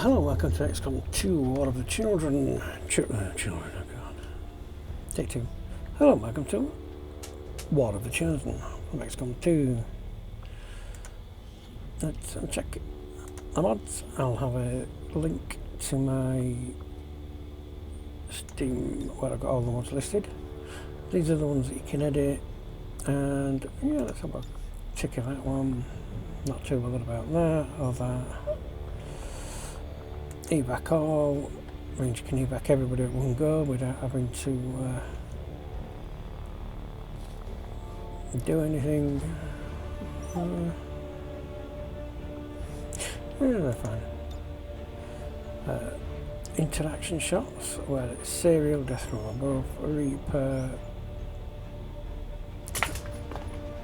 Hello, welcome to XCOM 2, War of the Children. Children, oh god. Take 2. Hello, welcome to War of the Children from XCOM 2. Let's check the mods. I'll have a link to my Steam where I've got all the mods listed. These are the ones that you can edit, and yeah, let's have a check of that one. Not too bothered about that or that. Evac all means you can evac everybody at one go without having to do anything. Yeah, they're fine. Interaction shots where it's serial, death from above, Reaper,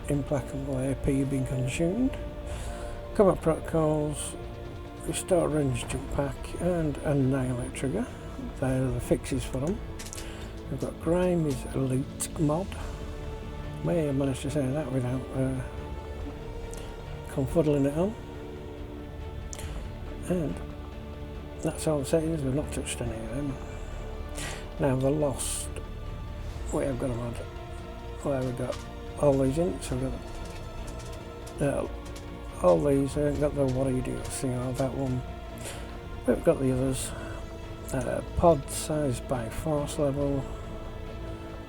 implacable AP being consumed, combat protocols, restore range jump pack and annihilate trigger. They're the fixes for them. We've got grime is a loot mod. May have managed to say that without confuddling it on. And that's all the settings. We've not touched any of them. Now the lost, we have got a mod where we've got all these in. So we've got all these. I haven't got the what do you do? See that one. We've got the others. Pod size by force level.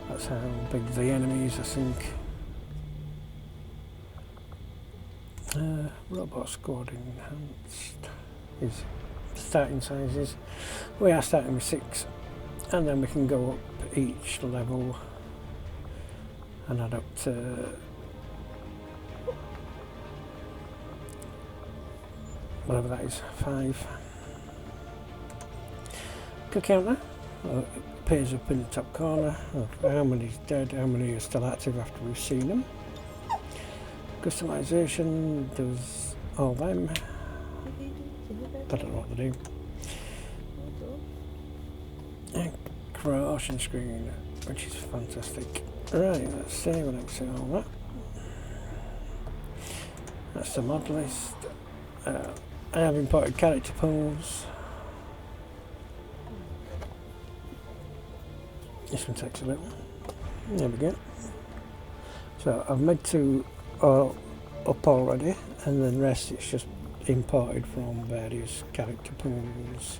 That's how big the enemy is, I think. Robot squad enhanced is starting sizes. We are starting with 6, and then we can go up each level and add up to whatever that is, 5. Good counter. It appears up in the top corner of how many's dead, how many are still active after we've seen them. Customization does all them. I don't know what they do. And creation screen, which is fantastic. Right, let's save and exit all that. That's the mod list. I have imported character pools. This one takes a little. There we go. So I've made 2 up already, and then the rest it's just imported from various character pools.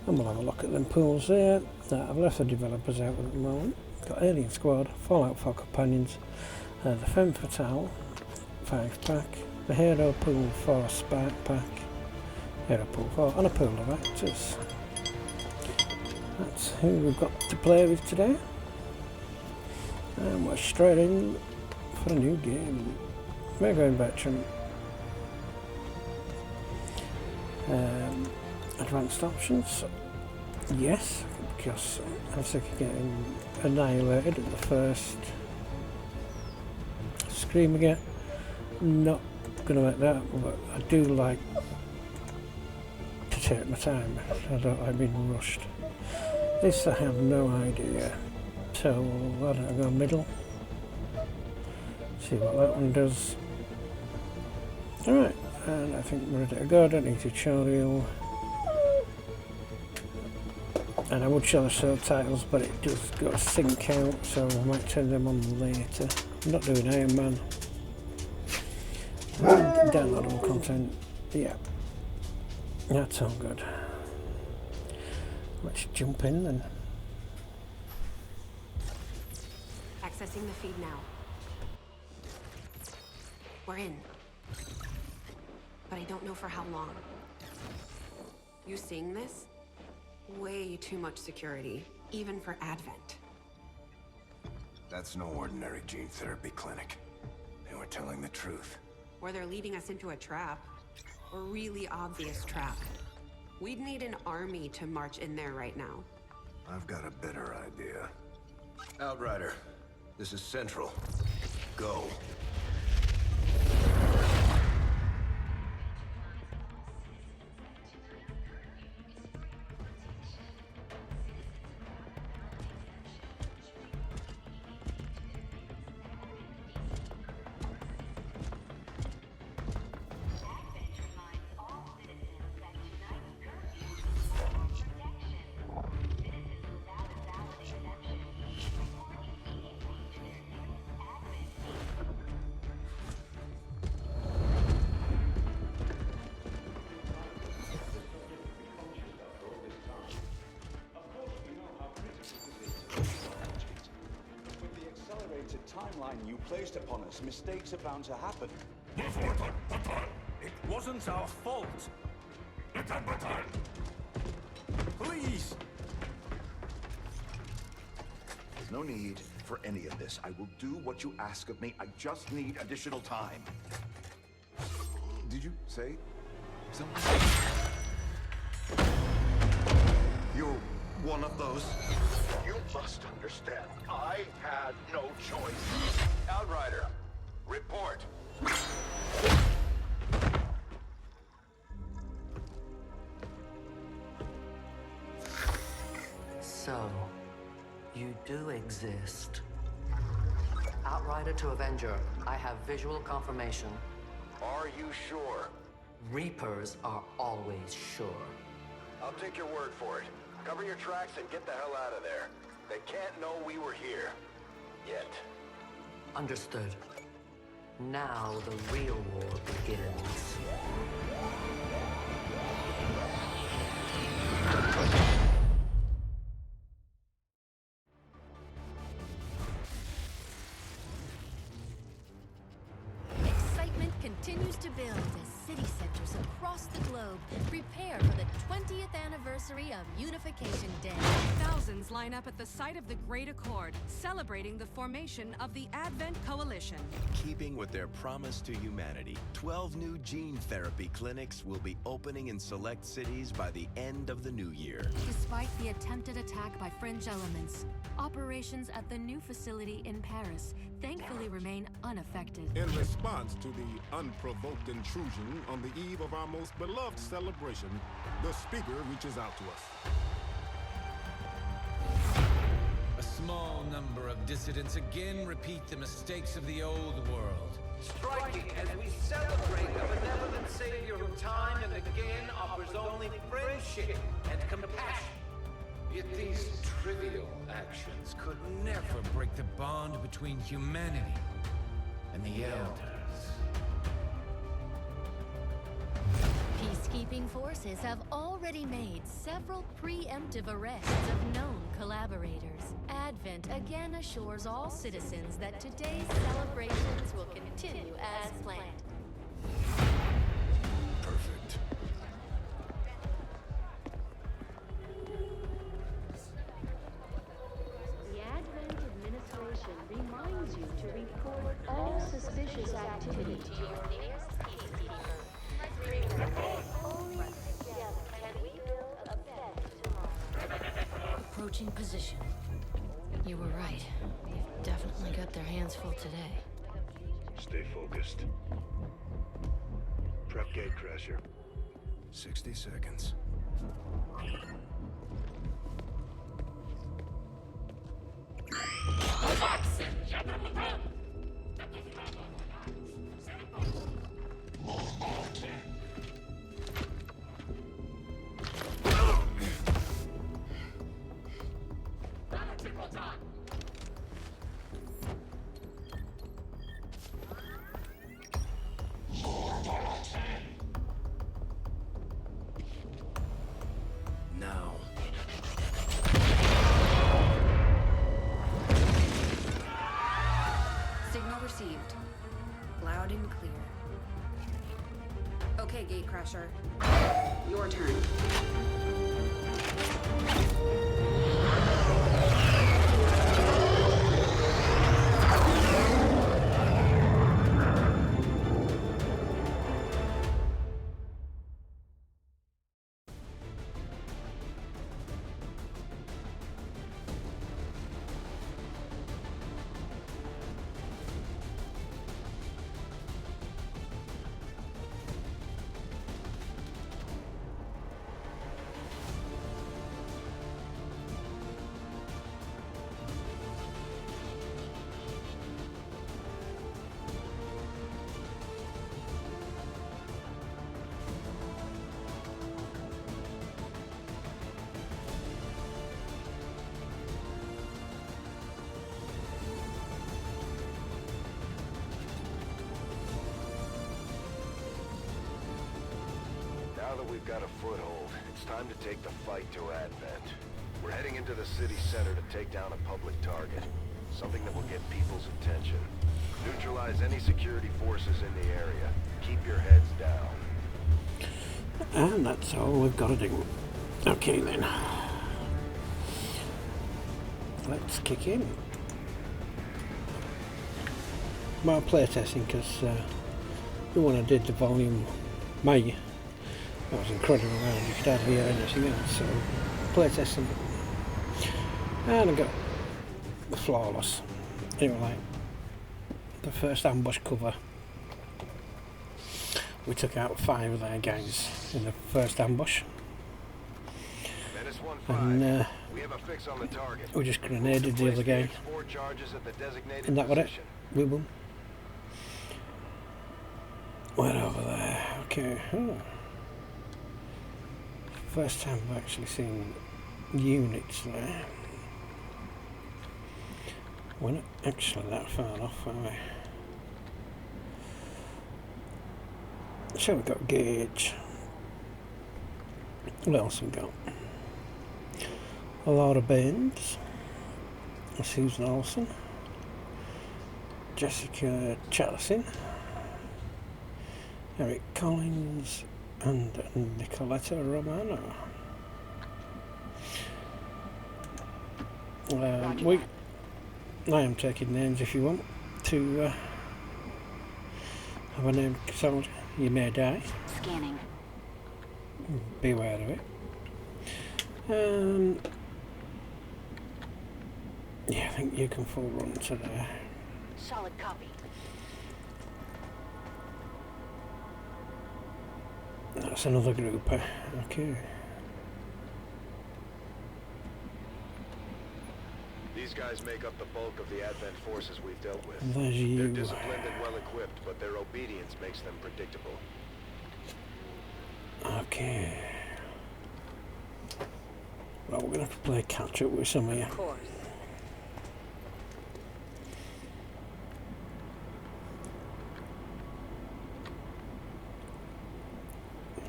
And we'll have a look at them pools there. I've left the developers out at the moment. Got Alien Squad, Fallout 4 Companions, the Femme Fatale 5-pack, the Hero Pool 4 Spark Pack, Hero Pool 4, and a pool of actors. That's who we've got to play with today. And we're straight in for a new game. We're going veteran. Advanced options. Yes, because I'm sick of getting annihilated at the first scream again. Not going to make that, but I do like to take my time. I don't like being rushed. This I have no idea, so why don't I go middle, see what that one does. Alright, and I think we're ready to go. I don't need tutorial, and I would show the subtitles, but it does go sync out, so I might turn them on later. I'm not doing Iron Man. Downloadable content, yeah, that's all good. Let's jump in then. Accessing the feed now. We're in. But I don't know for how long. You seeing this? Way too much security, even for Advent. That's no ordinary gene therapy clinic. They were telling the truth. Or they're leading us into a trap. A really obvious trap. We'd need an army to march in there right now. I've got a better idea. Outrider, this is Central. Go. placed upon us, mistakes are bound to happen. It wasn't our fault. Please! There's no need for any of this. I will do what you ask of me. I just need additional time. Did you say something? You're one of those? You must understand, I had no choice. Outrider, report. So, you do exist. Outrider to Avenger, I have visual confirmation. Are you sure? Reapers are always sure. I'll take your word for it. Cover your tracks and get the hell out of there. They can't know we were here. Yet. Understood. Now the real war begins. Excitement continues to build as city centers across the globe prepare for the 20th anniversary of Unification Day. Thousands line up at the site of the Great Accord, celebrating the formation of the Advent Coalition. Keeping with their promise to humanity, 12 new gene therapy clinics will be opening in select cities by the end of the new year. Despite the attempted attack by fringe elements, operations at the new facility in Paris thankfully remain unaffected. In response to the unprovoked intrusion on the eve of our most beloved celebration, the speaker reaches out to us. A small number of dissidents again repeat the mistakes of the old world. Striking as we celebrate a benevolent savior who time and again offers only friendship and compassion. Yet these trivial actions could never break the bond between humanity and the Elders. Peacekeeping forces have already made several preemptive arrests of known collaborators. Advent again assures all citizens that today's celebrations will continue as planned. Perfect. The Advent administration reminds you to report all suspicious activity to your nearest peacekeeper. Only together can we build a better tomorrow. Approaching position. You were right. They've definitely got their hands full today. Stay focused. Prep gate crasher. 60 seconds. Now. Signal received. Loud and clear. Okay, Gatecrasher. Your turn. Now that we've got a foothold, it's time to take the fight to Advent. We're heading into the city center to take down a public target. Something that will get people's attention. Neutralize any security forces in the area. Keep your heads down. And that's all we've got to do. Okay then. Let's kick in. More playtesting, because the one I did, the volume May, that was incredibly loud. You could hardly hear anything else. So playtesting, and I got the flawless. Anyway, like the first ambush cover, we took out 5 of their guys in the first ambush, and we just grenaded the other guy, and that was it. We won. We're over there. Okay. First time I've actually seen units there. We're not actually that far off, are we? So we've got Gage. What else we got? A lot of Baines. Susan Olsen. Jessica Chatterson. Eric Collins and Nicoletta Romano. I am taking names if you want to have a name soldier. You may die. Scanning. Be aware of it. Yeah, I think you can full run to there. Solid copy. That's another group. Okay. These guys make up the bulk of the Advent forces we've dealt with. There's you. They're disciplined and well equipped, but their obedience makes them predictable. Okay. Well, we're gonna have to play catch up with some of you. Of course.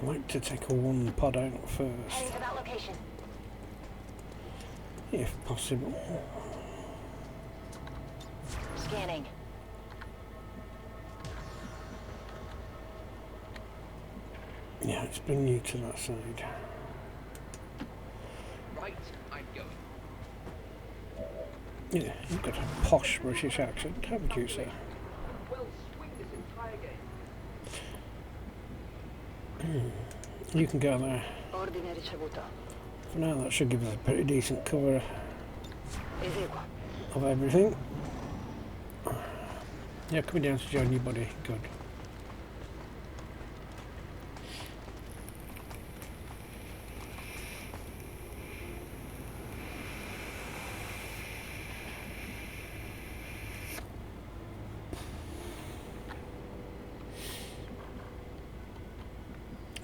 I'd like to take a one pod out first, Heading to that location. if possible. Scanning. Yeah, it's bring you to that side. Right, I'm going. Yeah, you've got a posh British accent, haven't you, sir? We'll swing this entire game. You can go there. Ordine ricevuto. For now, that should give us a pretty decent cover Eseguo. of everything. Yeah, coming down to join you, buddy. Good.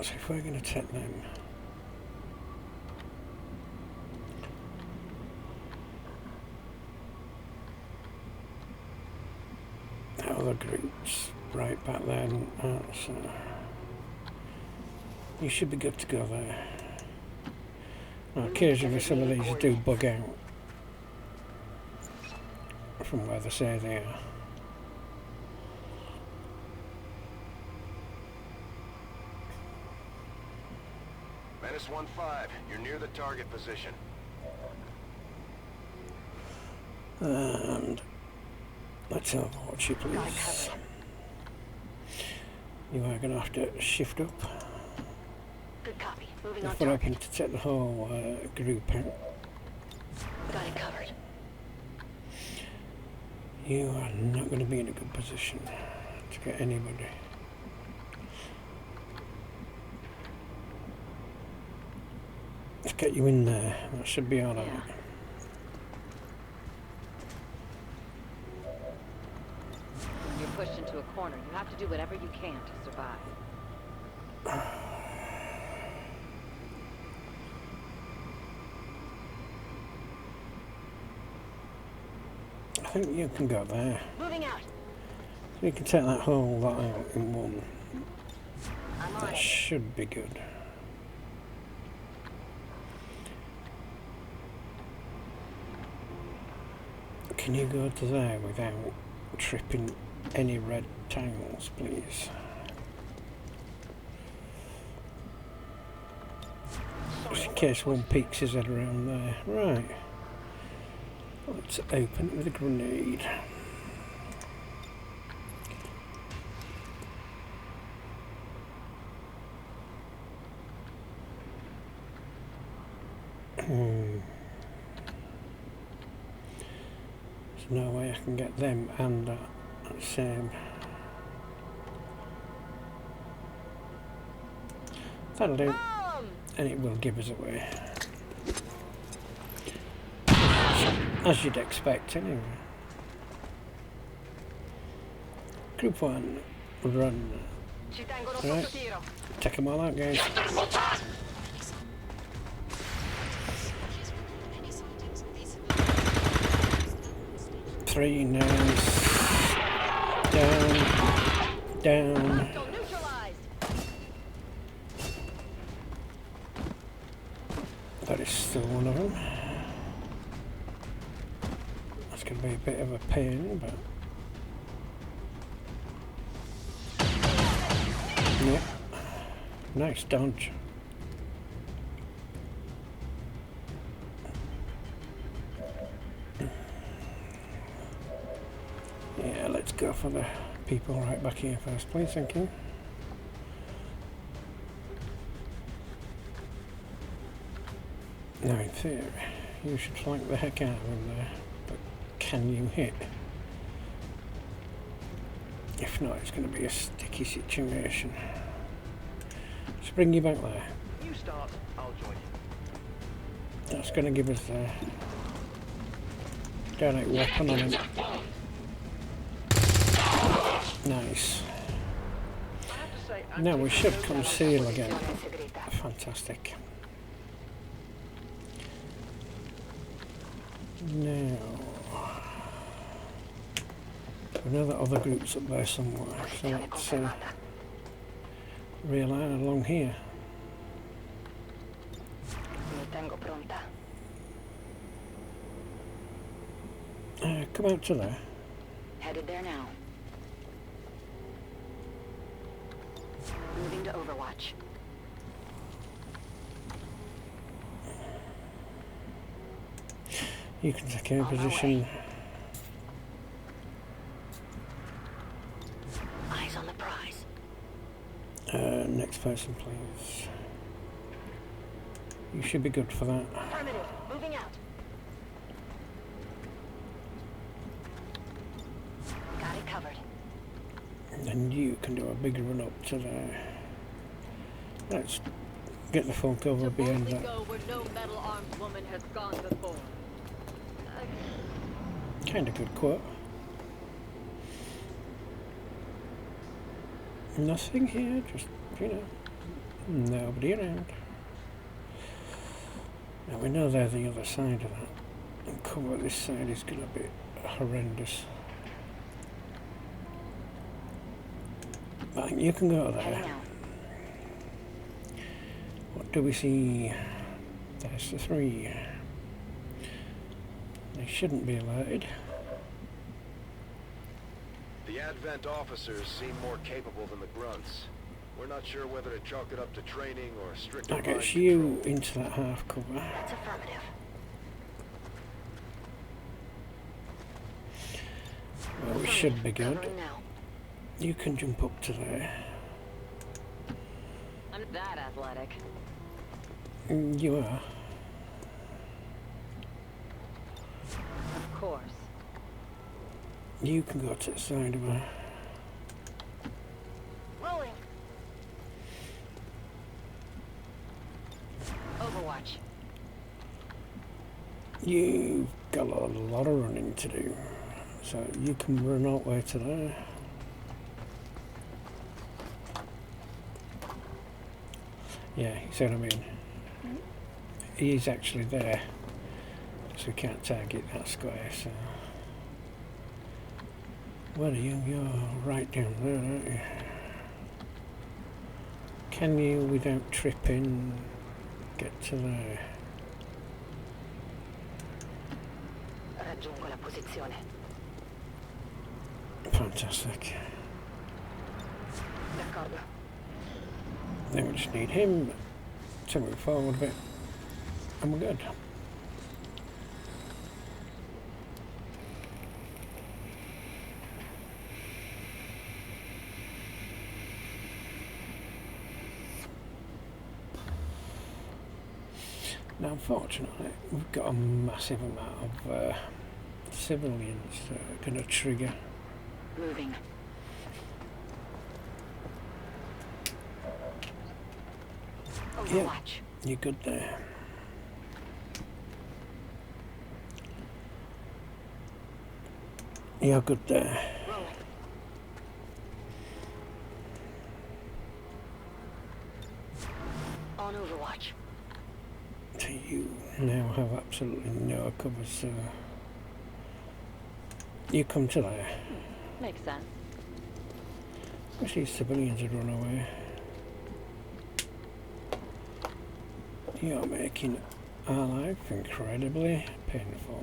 So if we're going to take them, other groups right back there, so you should be good to go there. Now, occasionally some of these do bug out from where they say they are. Menace 1-5, you're near the target position. And let's have a watch you, please. You are going to have to shift up. Good copy. Moving on If we're target. hoping to take the whole group out. Got it covered. You are not going to be in a good position to get anybody. Let's get you in there. That should be alright. Yeah. When you're pushed into a corner, you have to do whatever you can to survive. I think you can go there. Moving out. You can take that whole lot out in one. I'm on That it. should be good. Can you go to there without tripping any red tangles, please. Just in case one peeks his head around there. Right. Let's open it with a grenade. There's no way I can get them and that same. That'll do. And it will give us away. As you'd expect anyway. Group 1, run. Right, take them all out, guys. 3, nice. Down. That is still one of them. That's going to be a bit of a pain, but... yeah. Nice dodge. Yeah, let's go for the people right back here first, please, thank you. Now in theory, you should flank the heck out of him there, but can you hit? If not, it's going to be a sticky situation. Let's bring you back there. You start, I'll join you. That's going to give us the donate weapon on him. Nice. Now we should conceal again. Fantastic. Now, we know that other group's up there somewhere, so let's realign along here. Come out to there. Headed there now. Moving to Overwatch. You can take your position. Eyes on the prize. Next person, please. You should be good for that. Affirmative. Moving out. Got it covered. And then you can do a big run up to there. Let's get the folk over behind that. Go where no metal-armed woman has gone before. Kind of good quote. Nothing here, just, you know, nobody around. Now we know they're the other side of that. And cover this side is going to be horrendous. Right, you can go there. What do we see? There's the 3. They shouldn't be alerted. The Advent officers seem more capable than the grunts. We're not sure whether to chalk it up to training or strict. That gets you into that half cover. That's affirmative. Well, we should be good. You can jump up to there. I'm that athletic. You are. Of course. You can go to the side of her. Rolling. Overwatch. You've got a lot of running to do. So you can run all the way to there. Yeah, you see what I mean? He's actually there. So we can't target that square, so... Where are you? You're right down there, aren't you? Can you, without tripping, get to there? Raggiungo la posizione. Fantastic. Then we just need him to move forward a bit, and we're good. Now, unfortunately, we've got a massive amount of civilians that are going to trigger. Moving. Yeah, you're good there. You're good there. On Overwatch. So you now have absolutely no cover, so you come to there. Makes sense. Wish these civilians had run away. You're making our life incredibly painful.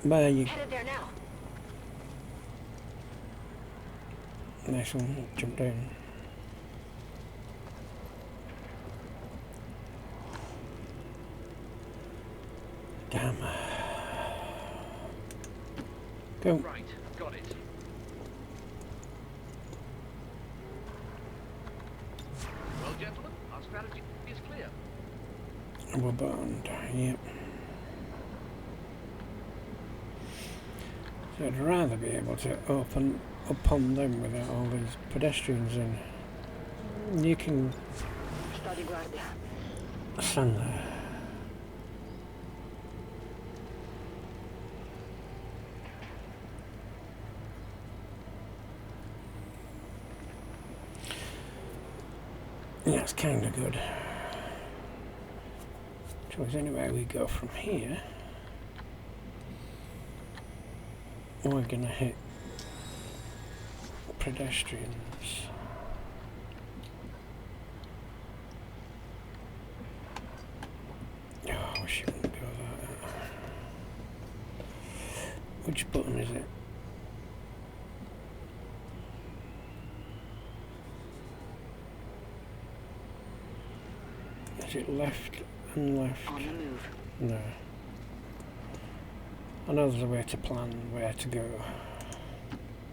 There you Headed there now. Nice one, jump down. Damn. Go. Right, got it. Well, gentlemen, our strategy is clear. We're bound, yep. So I'd rather be able to open upon them without all these pedestrians in. You can stand there. Yeah, it's kind of good. Choice anywhere we go from here, we're gonna hit pedestrians. Oh, we shouldn't go that. Which button is it? Is it left and left? On the move. No. I know there's a way to plan where to go.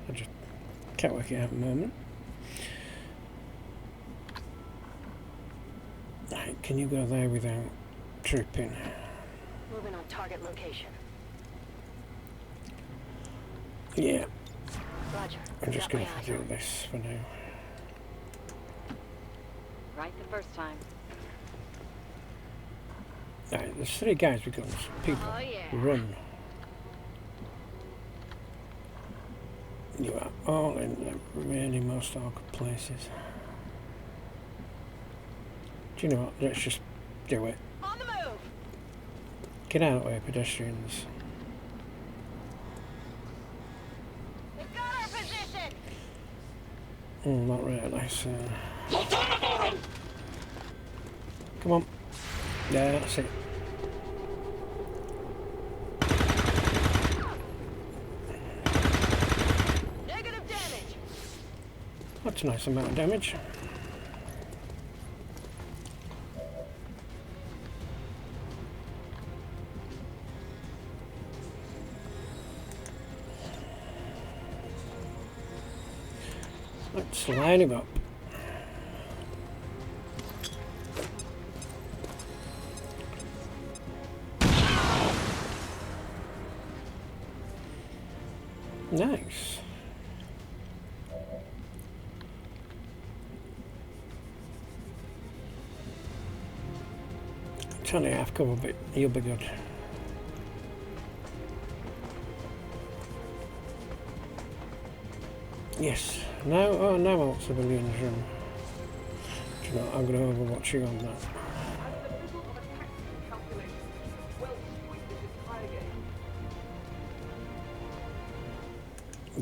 I just can't work it out at the moment. Right, can you go there without trooping? Moving on target location. Yeah. Roger. I'm just going to do this for now. Right the first time. Right, there's 3 guys with guns. People, run. You are all in the really most awkward places. Do you know what? Let's just do it. On the move. Get out of the way, pedestrians. We've got our position. Not really, so... Come on. Yeah, that's it. Negative damage. That's a nice amount of damage. Let's line him up. Nice. Turn it half cover, but you'll be good. Yes. Now, oh, now all civilians run. Do you know, I'm going to overwatch you on that.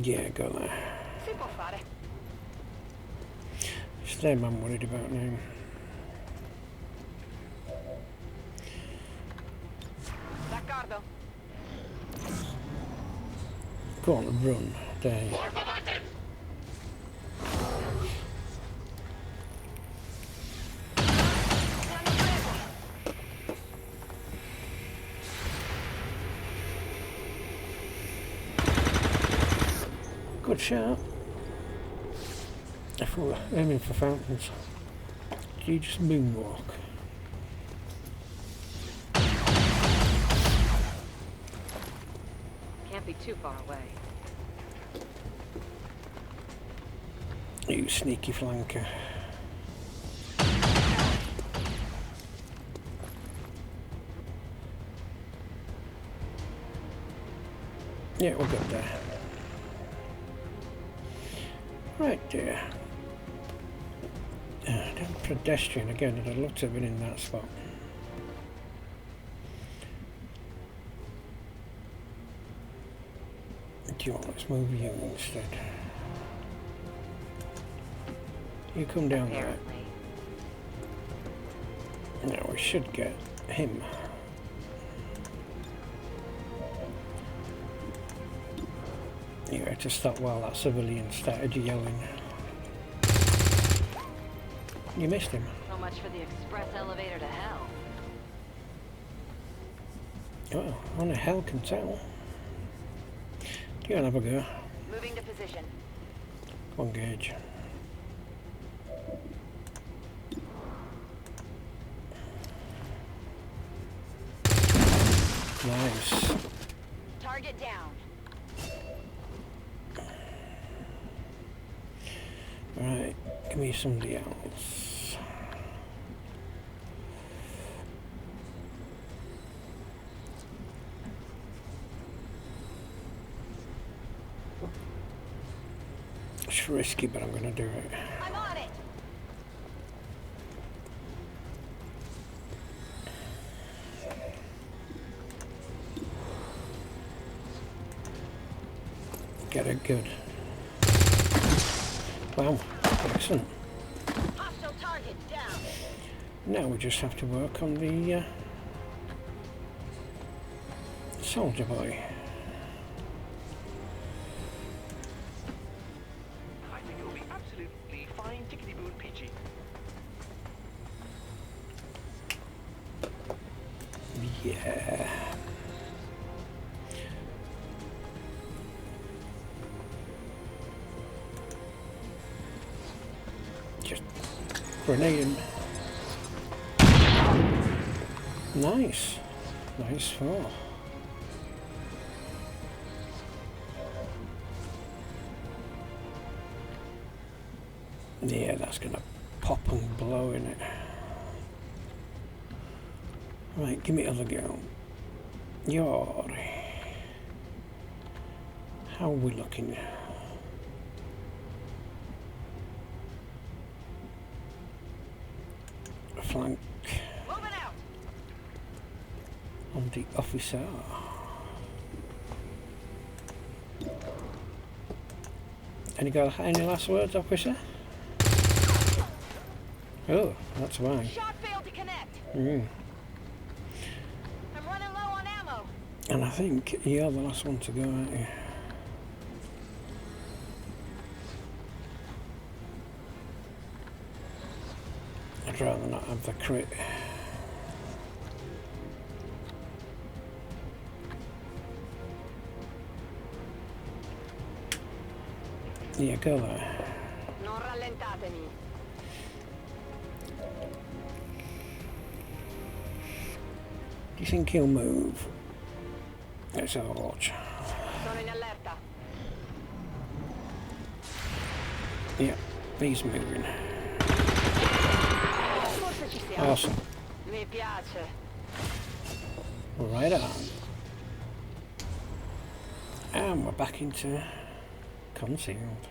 Yeah, go there. It's them I'm worried about now. go on and run. There you go. Good shot. If we were aiming for fountains, do you just moonwalk? Can't be too far away. You sneaky flanker. Yeah, we're good there. Right there. Damn pedestrian again, I'd love to have been in that spot. Do you want, let's move you instead. You come down there. Now we should get him. You had to stop while that civilian started yelling. You missed him. So much for the express elevator to hell. Oh, only hell can tell. You can have a go. Moving to position. Come on, Gage. Nice. Target down. Right, give me somebody else. It's risky, but I'm gonna do it. I'm on it. Get it good. Wow, excellent. Hostile target down. Now we just have to work on the soldier boy. I think it'll be absolutely fine, tickety-boo peachy. Yeah. Just grenade him. Nice. Nice fall. Yeah, that's gonna pop and blow in it. Right, give me other go. You're... How are we looking? Flank on the officer. Any last words, officer? Oh, that's why. Shot failed to connect. Mm. I'm running low on ammo. And I think you're the last one to go, aren't you? I'd rather not have the crit. Yeah, go there. Non rallentatemi. Do you think he'll move? Let's have a watch. Sono in allerta. Yeah, he's moving. Forse ci siamo. Awesome. Mi piace. Right on. And we're back into concealed.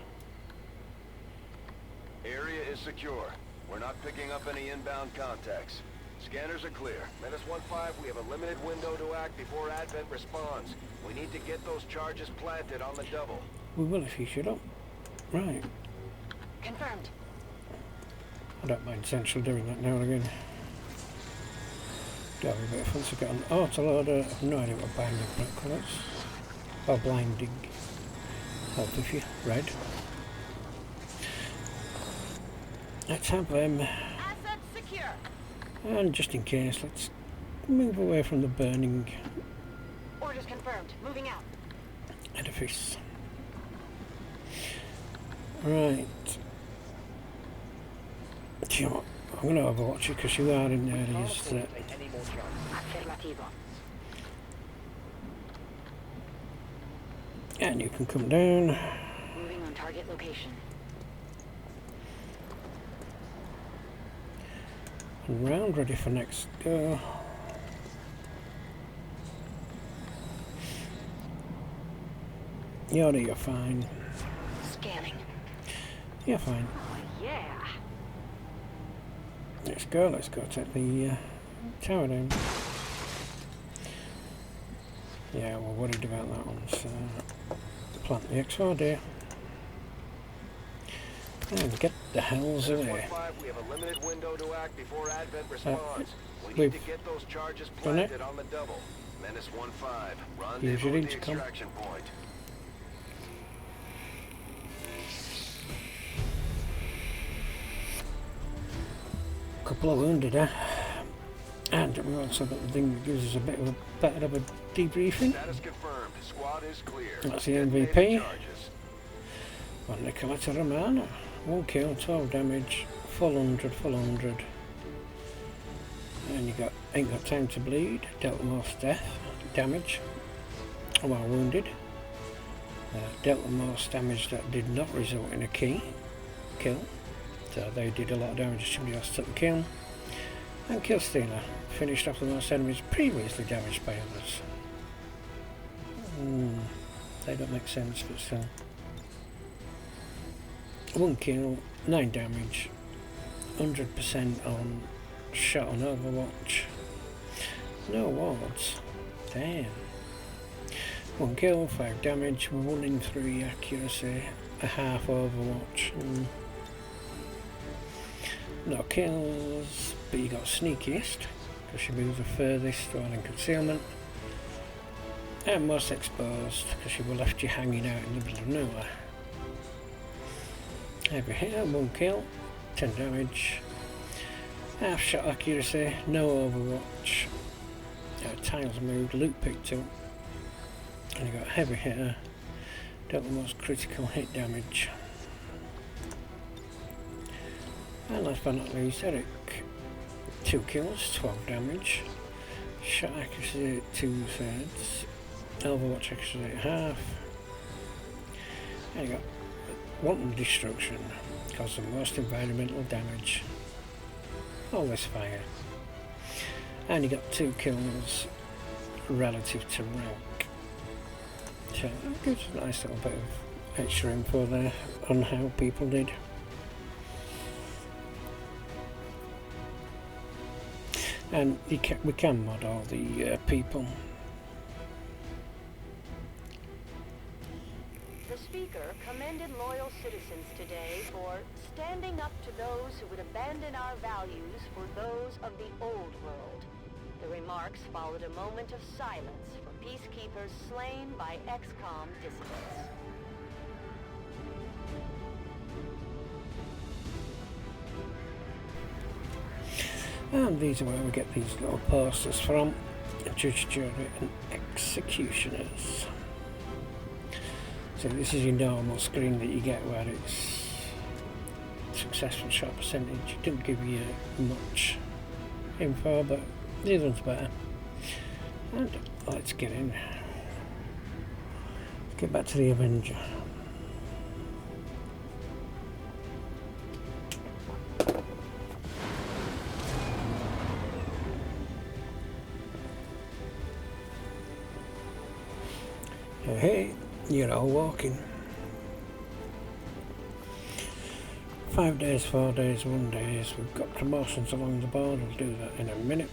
Area is secure. We're not picking up any inbound contacts. Scanners are clear. Menace 1-5, we have a limited window to act before Advent responds. We need to get those charges planted on the double. We will if you shut up. Right. Confirmed. I don't mind Central doing that now and again. Do have a bit of fun to get on. Oh, it's a load of... I have no idea what binding black colours. Oh, blinding. help if you read. Let's have them. Assets secure. And just in case, let's move away from the burning Orders confirmed. Moving out. edifice. Right. Do you know what? I'm going to overwatch you because you are in areas that... And you can come down. Moving on target location. And round, ready for next go. You're fine. Scanning. You're fine. Yeah. Let's go take the tower down. Yeah, we're worried about that one, so plant the XRD. And get the hells away. We have a limited window to act before Advent responds. We need We've to get those charges done it. planted on the double. Menace 1-5. Usually Rendezvous at to the come. extraction point. Couple of wounded, and we also got the thing that gives us a bit of a better of a debriefing. Status confirmed. Squad is clear. That's the Detonate MVP. charges. One Nicoletta Romano. 1 kill, 12 damage, full 100. And you ain't got time to bleed. Dealt the most damage while wounded. Dealt the most damage that did not result in a kill. So they did a lot of damage, somebody else took the kill. And Kill Stealer finished off the most enemies previously damaged by others. They don't make sense, but still. 1 kill, 9 damage, 100% on shot on Overwatch. No awards. Damn. 1 kill, 5 damage, 1 in 3 accuracy, a half Overwatch. No kills, but you got sneakiest because she moves the furthest while in concealment, and most exposed because she will left you hanging out in the middle of nowhere. Heavy hitter, 1 kill, 10 damage, half shot accuracy, no Overwatch, tiles moved, loot picked up, and you got heavy hitter, dealt the most critical hit damage. And last but not least, Eric. 2 kills, 12 damage. Shot accuracy at 2/3. Overwatch accuracy at half. And you got wanton destruction. Cause the most environmental damage. Always fire. And you got 2 kills relative to rank. So that gives a nice little bit of extra info there on how people did. And we can mod all the people. The speaker commended loyal citizens today for standing up to those who would abandon our values for those of the old world. The remarks followed a moment of silence for peacekeepers slain by XCOM dissidents. And these are where we get these little posters from. Judge, jury and executioners. So this is your normal screen that you get where it's successful shot percentage. It didn't give you much info, but the other one's better. And let's get in. Let's get back to the Avenger. Hey, you're all walking. 5 days, 4 days, 1 day. We've got promotions along the board. We'll do that in a minute.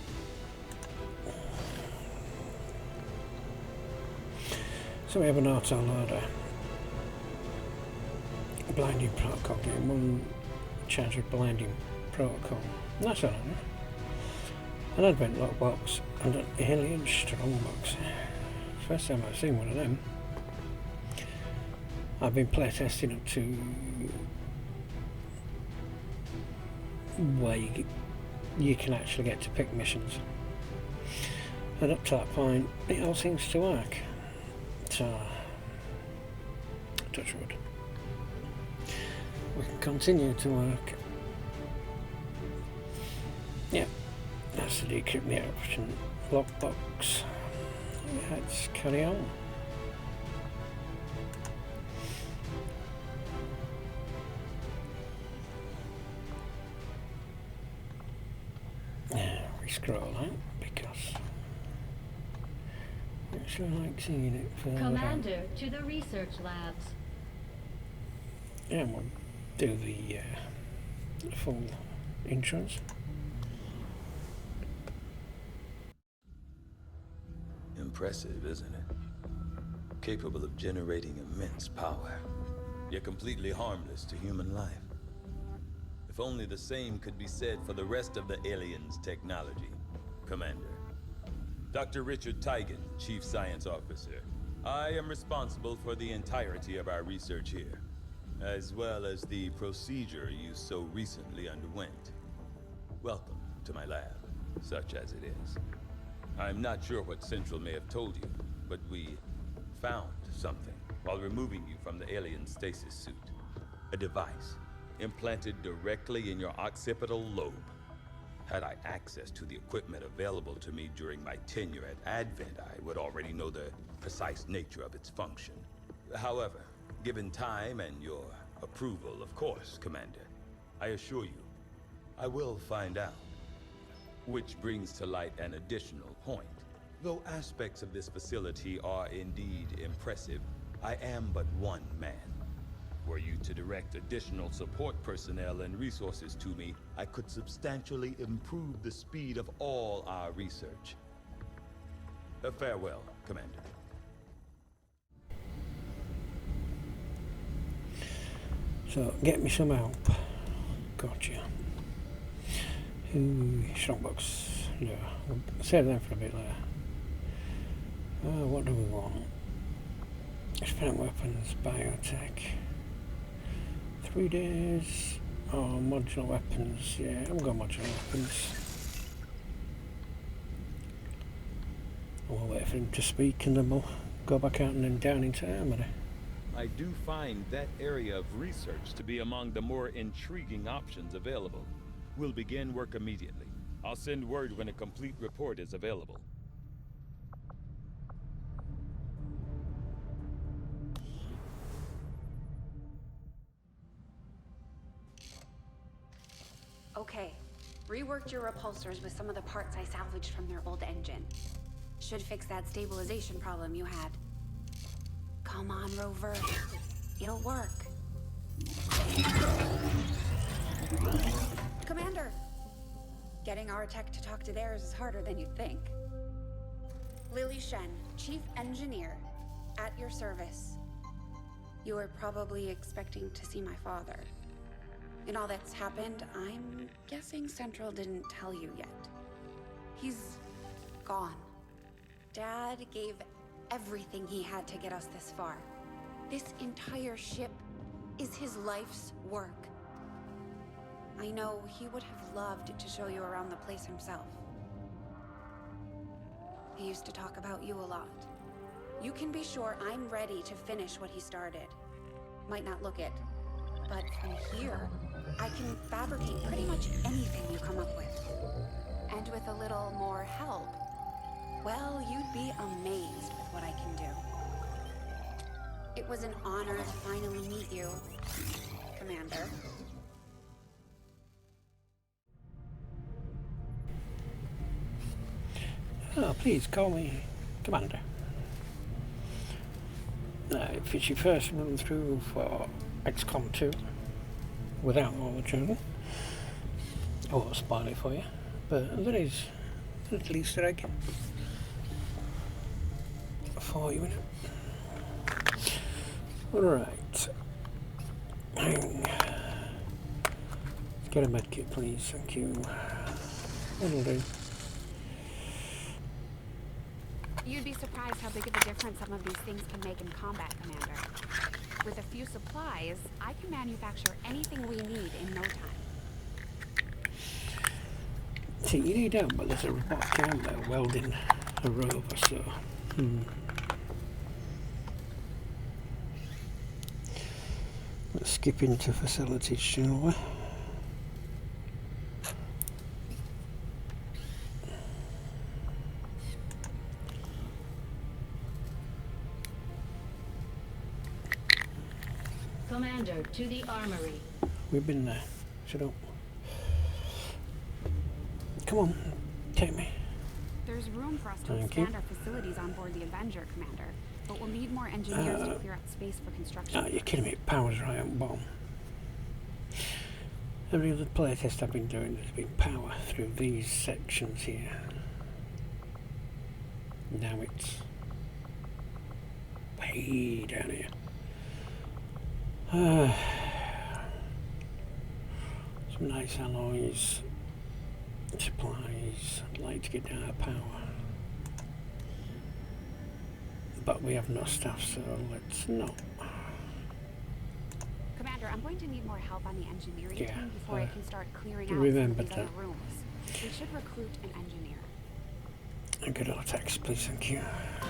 So we have an auto loader. Blinding protocol game. 1 charge of blinding protocol. That's all right. An advent lockbox and an alien strongbox. First time I've seen one of them. I've been playtesting up to where you can actually get to pick missions, and up to that point it all seems to work. So touch wood, we can continue to work. Yeah, that's to decrypt the option lockbox. Let's carry on. We scroll out because I actually like seeing it further Commander, out. to the research labs. Yeah, we'll do the full entrance. Impressive, isn't it? Capable of generating immense power, yet completely harmless to human life. If only the same could be said for the rest of the aliens' technology, Commander. Dr. Richard Tigan, Chief Science Officer. I am responsible for the entirety of our research here, as well as the procedure you so recently underwent. Welcome to my lab, such as it is. I'm not sure what Central may have told you, but we found something while removing you from the alien stasis suit. A device implanted directly in your occipital lobe. Had I access to the equipment available to me during my tenure at Advent, I would already know the precise nature of its function. However, given time and your approval, of course, Commander, I assure you, I will find out. Which brings to light an additional point. Though aspects of this facility are indeed impressive, I am but one man. Were you to direct additional support personnel and resources to me, I could substantially improve the speed of all our research. Farewell, Commander. So, get me some help. Gotcha. Strongbox. No, we'll save them for a bit later. What do we want? Experimental weapons, biotech. 3 days. Oh, modular weapons. Yeah, I've got modular weapons. We'll wait for him to speak and then we'll go back out and then down into Armory. I do find that area of research to be among the more intriguing options available. We'll begin work immediately. I'll send word when a complete report is available. Okay, reworked your repulsors with some of the parts I salvaged from their old engine. Should fix that stabilization problem you had. Come on, Rover. It'll work. Commander! Getting our tech to talk to theirs is harder than you'd think. Lily Shen, Chief Engineer, at your service. You were probably expecting to see my father. In all that's happened, I'm guessing Central didn't tell you yet. He's gone. Dad gave everything he had to get us this far. This entire ship is his life's work. I know he would have loved to show you around the place himself. He used to talk about you a lot. You can be sure I'm ready to finish what he started. Might not look it, but from here, I can fabricate pretty much anything you come up with. And with a little more help, well, you'd be amazed with what I can do. It was an honor to finally meet you, Commander. Oh, please call me Commander. If it's your first run through for XCOM 2 without all the journal, I won't spoil it for you, but there is a little Easter egg for you in it. Alright. Get a medkit, please, thank you. That'll do. You'd be surprised how big of a difference some of these things can make in combat, Commander. With a few supplies, I can manufacture anything we need in no time. See, you need help, but there's a robotic arm there welding a rover, so... Let's skip into facilities, shall we? Commander, to the armory. We've been there. Shut up. Come on, take me. There's room for us to expand our facilities on board the Avenger, Commander. But we'll need more engineers to clear out space for construction. Oh, you're kidding me. It powers right on bottom. Every other playtest I've been doing, there's been power through these sections here. Now it's way down here. Some nice alloys, supplies. I'd like to get down our power. But we have no staff, so let's not. Commander, I'm going to need more help on the engineering team before I can start clearing out remember some of these that. other rooms. We should recruit an engineer. And good attacks, please, thank you.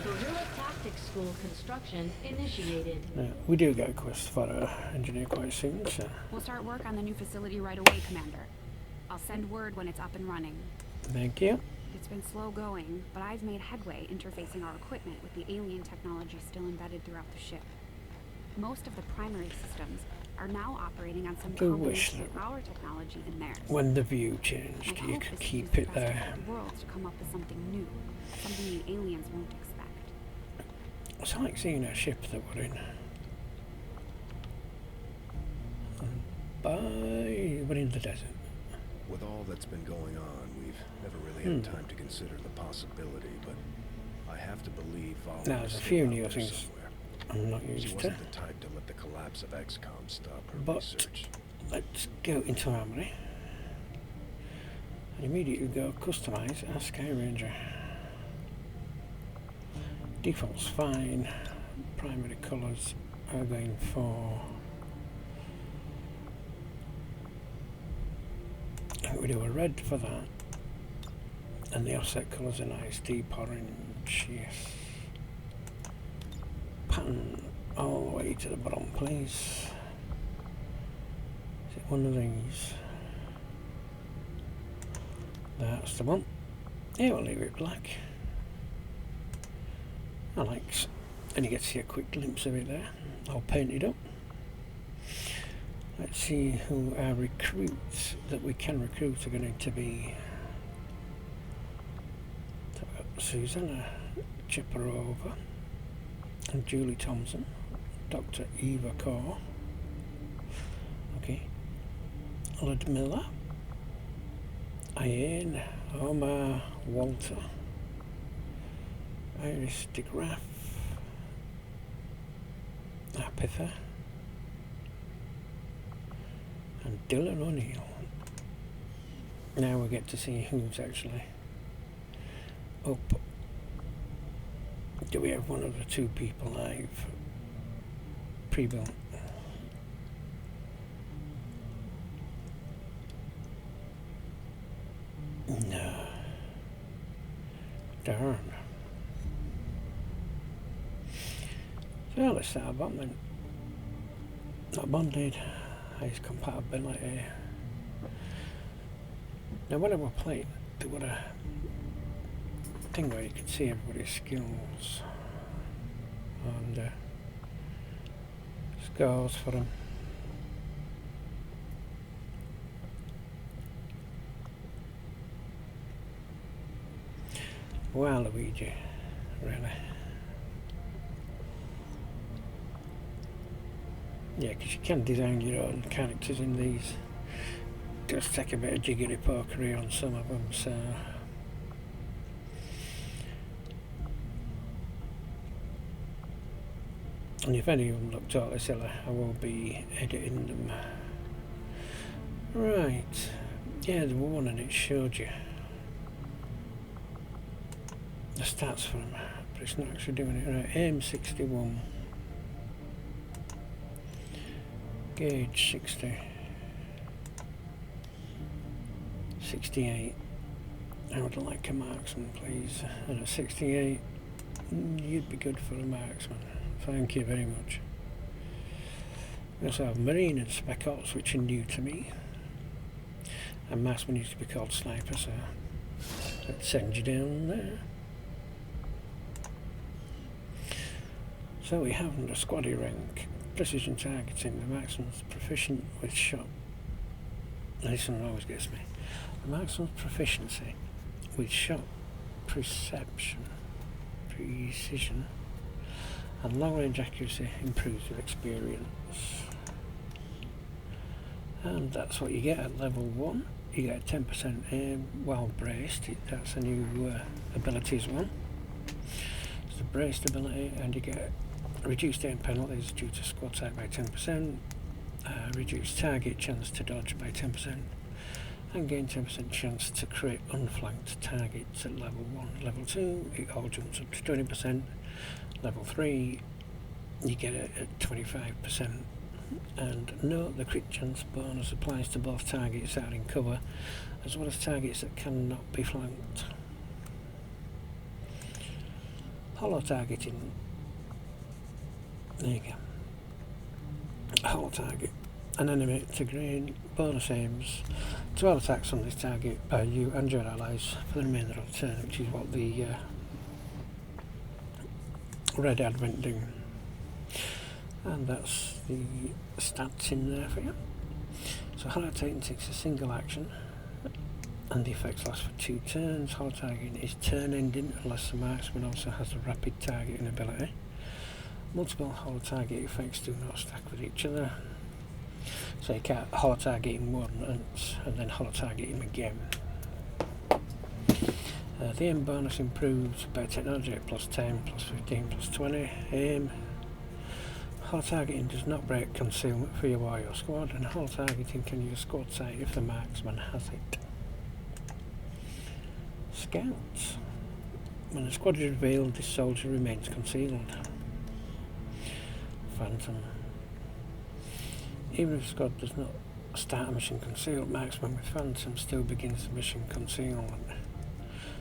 Guerrilla Tactics School construction initiated. We do get a quest for engineer quite soon, so... We'll start work on the new facility right away, Commander. I'll send word when it's up and running. Thank you. It's been slow going, but I've made headway interfacing our equipment with the alien technology still embedded throughout the ship. Most of the primary systems are now operating on some combination of our technology and theirs. When the view changed, you could keep it there. Worlds to come up with something new, something the aliens won't expect. It's like seeing a ship that we're in. We're in the desert. With all that's been going on, we've never really had time to consider the possibility, but I have to believe Val Now, there's a few new things I'm not used to. She wasn't the type to let the collapse of XCOM stop her research. Let's go into Armory. And immediately go customize our Sky Ranger. Default's fine. Primary colours are going for... we do a red for that. And the offset colours are nice, deep orange, yes. Pattern all the way to the bottom, please. Is it one of these? That's the one. Yeah, we'll leave it black. I like, and you get to see a quick glimpse of it there, all painted up. Let's see who our recruits that we can recruit are going to be. So we've got Susanna Chiparova and Julie Thompson, Dr. Eva Kaur, okay, Ludmilla, Ian, Omar Walter, Iris DeGraff, Apitha, and Dylan O'Neill. Now we get to see who's actually up. Do we have one of the two people I've pre-built? No. Darn. So let's start a botman. Not bonded. Highest compatibility. Now when I was playing, there was a thing where you could see everybody's skills and scores for them. Wow, Luigi, really? Yeah, because you can design your own characters in these. Just take a bit of jiggery pokery on some of them, so... And if any of them look totally silly, I will be editing them. Right. Yeah, there was one and it showed you the stats for them, but it's not actually doing it right. AM61. Gauge 60. 68. I would like a marksman, please. And at 68, you'd be good for a marksman. Thank you very much. We also have Marine and Spec Ops, which are new to me. And marksman used to be called Sniper, so let's send you down there. So we have under squaddy rank, precision targeting. The marksman's proficient with shot. This one always gets me. The marksman's proficiency with shot precision, and long range accuracy improves with experience. And that's what you get at level 1. You get 10% aim while braced. That's a new ability as well. It's the braced ability, and you get reduced aim penalties due to squad sight by 10%, reduced target chance to dodge by 10%, and gain 10% chance to create unflanked targets at level 1. Level 2, it all jumps up to 20%. Level 3, you get it at 25%. And note the crit chance bonus applies to both targets that are in cover, as well as targets that cannot be flanked. Hollow targeting. There you go. Hollow target. An enemy to gain bonus aims to all attacks on this target by you and your allies for the remainder of the turn, which is what the red advent do. And that's the stats in there for you. So hollow targeting takes a single action, and the effects last for 2 turns. Hollow targeting is turn ending unless the marksman also has a rapid targeting ability. Multiple hollow target effects do not stack with each other. So you can't hollow target him once and then hollow target him again. The aim bonus improves by technology at plus 10, plus 15, plus 20. Aim. Hollow targeting does not break concealment for your warrior squad, and hollow targeting can use squad sight if the marksman has it. Scouts. When the squad is revealed, this soldier remains concealed. Phantom. Even if the squad does not start a mission concealed, marksman with Phantom still begins the mission concealment.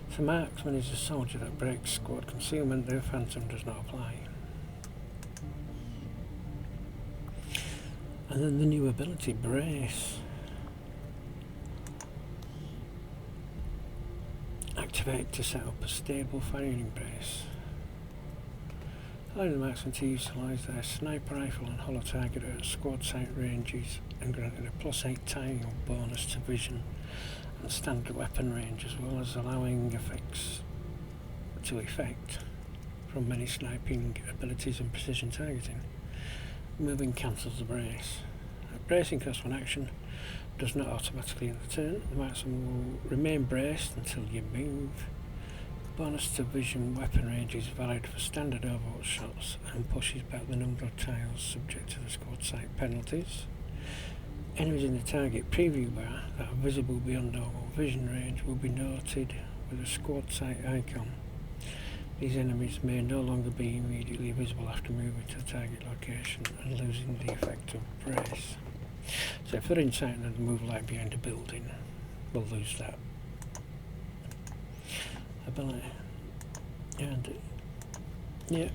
If the marksman is a soldier that breaks squad concealment, the Phantom does not apply. And then the new ability, Brace. Activate to set up a stable firing brace. Allowing the marksman to utilise their sniper rifle and hollow target at squad sight ranges, and granted a +8 timing bonus to vision and standard weapon range, as well as allowing effects to effect from many sniping abilities and precision targeting. Moving cancels the brace. Bracing costs 1 action, does not automatically end the turn. The marksman will remain braced until you move. Bonus to vision weapon range is valid for standard overwatch shots and pushes back the number of tiles subject to the squad sight penalties. Enemies in the target preview bar that are visible beyond overall vision range will be noted with a squad sight icon. These enemies may no longer be immediately visible after moving to the target location and losing the effect of brace. So if they're in sight and move like behind a building, we'll lose that ability. And yeah,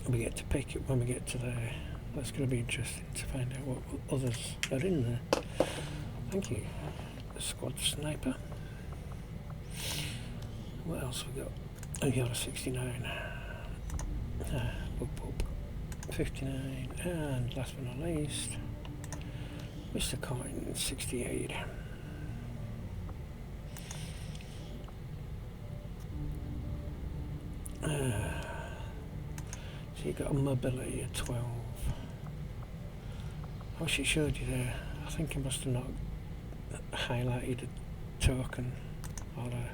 we get to pick it when we get to there. That's going to be interesting to find out what others are in there. Thank you. The squad sniper. What else we got? Oh, you got a 69. Boop, boop. 59. And last but not least, Mr. Coin, 68. So you got a mobility of 12. I wish it showed you there. I think I must have not highlighted a token or a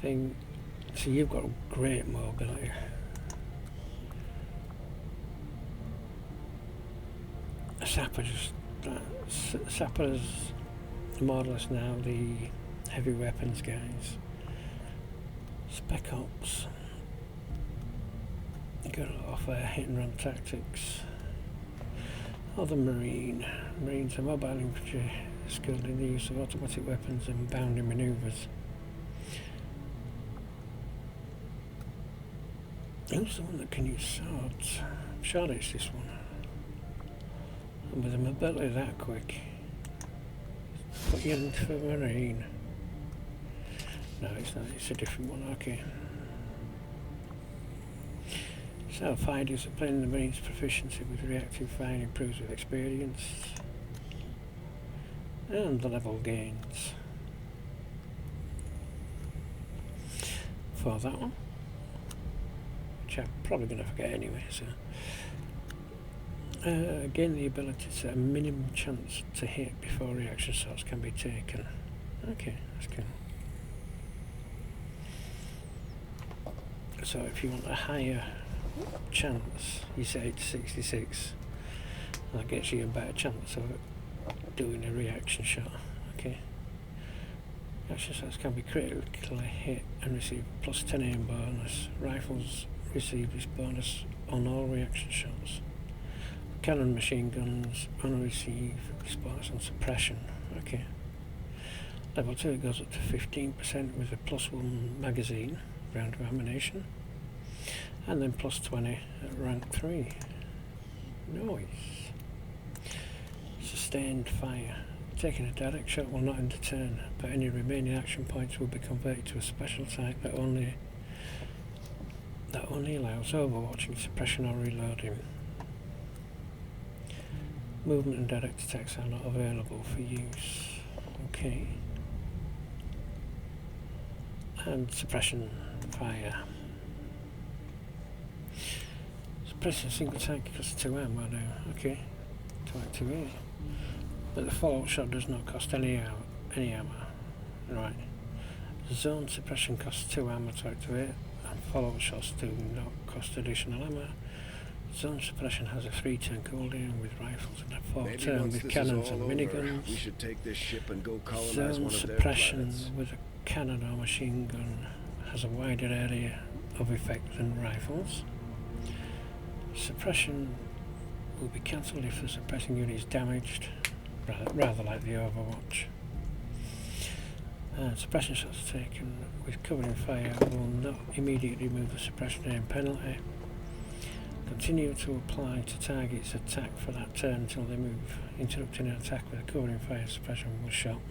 thing. So you've got great mobility. Sappers more or less now the heavy weapons guys. Spec Ops got to offer hit and run tactics. Other Marine. Marines are mobile infantry skilled in the use of automatic weapons and bounding manoeuvres. Who's the one that can use swords? I'm sure it's this one. And with a mobility that quick. Put you in for Marine. No, it's not. It's a different one. Okay. So, fire discipline. The Marines' proficiency with reactive fire improves with experience. And the level gains. For that one. Which I'm probably going to forget anyway, so. Gain the ability to set a minimum chance to hit before reaction shots can be taken. Okay, that's cool. So if you want a higher chance, you set it to 66. That gets you a better chance of doing a reaction shot. Okay. Reaction shots can be critically hit and receive plus 10 aim bonus. Rifles receive this bonus on all reaction shots. Cannon machine guns only receive this bonus on suppression. Okay. Level 2 goes up to 15% with a +1 magazine, round of ammunition. And then +20 at rank 3. Nice. Sustained fire. Taking a direct shot will not end a turn, but any remaining action points will be converted to a special type that only allows overwatching, suppression or reloading. Movement and direct attacks are not available for use. Okay. And suppression fire. Suppressing single tank costs 2 ammo now. Okay. To activate. But the follow-up shot does not cost any ammo. Right. Zone suppression costs 2 ammo to activate, and follow-up shots do not cost additional ammo. Zone suppression has a 3-turn cooldown with rifles and a 4-turn with cannons and miniguns. We should take this ship and go colonize Zone one of their suppression planets. with a cannon or machine gun has a wider area of effect than rifles. Suppression will be cancelled if the suppressing unit is damaged, rather like the Overwatch. Suppression shots taken with covering fire will not immediately remove the suppression aim penalty. Continue to apply to targets attack for that turn until they move. Interrupting an attack with a covering fire suppression shot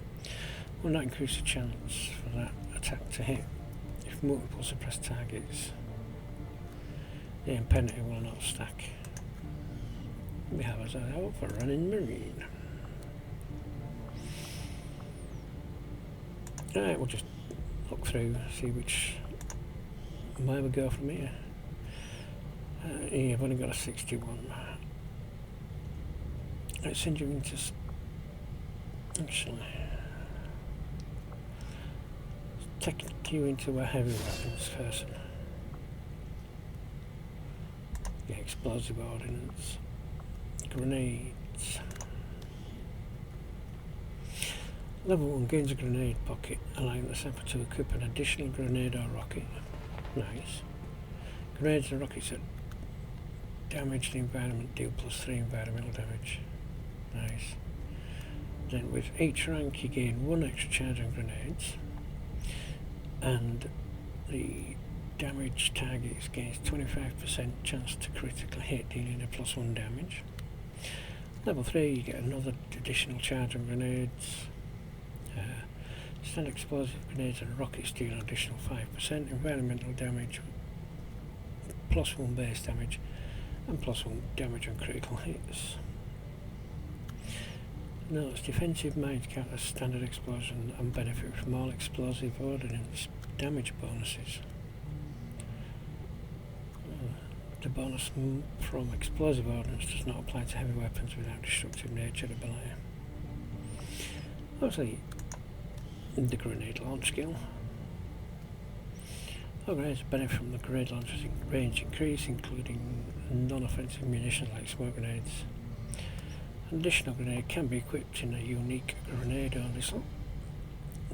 will not increase the chance for that attack to hit if multiple suppressed targets. The aim penalty will not stack. We have as a help for running Marine. Alright, we'll just look through, see where we go from here. Yeah, I've only got a 61. Let's send you into... Actually... Take you into a heavy weapons person. Yeah, explosive ordnance. Grenades. Level 1 gains a grenade pocket, allowing the sample to equip an additional grenade or rocket. Nice. Grenades and rockets that damage the environment deal +3 environmental damage. Nice. Then with each rank you gain 1 extra charge on grenades, and the damage targets gains 25% chance to critically hit, dealing a +1 damage. Level 3 you get another additional charge on grenades. Standard explosive grenades and rockets deal an additional 5% environmental damage, +1 base damage, and +1 damage on critical hits. Notice defensive mines count as standard explosion and benefit from all explosive ordnance damage bonuses. The bonus from explosive ordnance does not apply to heavy weapons without destructive nature ability. Obviously, the grenade launch skill. All grenades benefit from the grenade launcher's range increase, including non-offensive munitions like smoke grenades. An additional grenade can be equipped in a unique grenade only slot.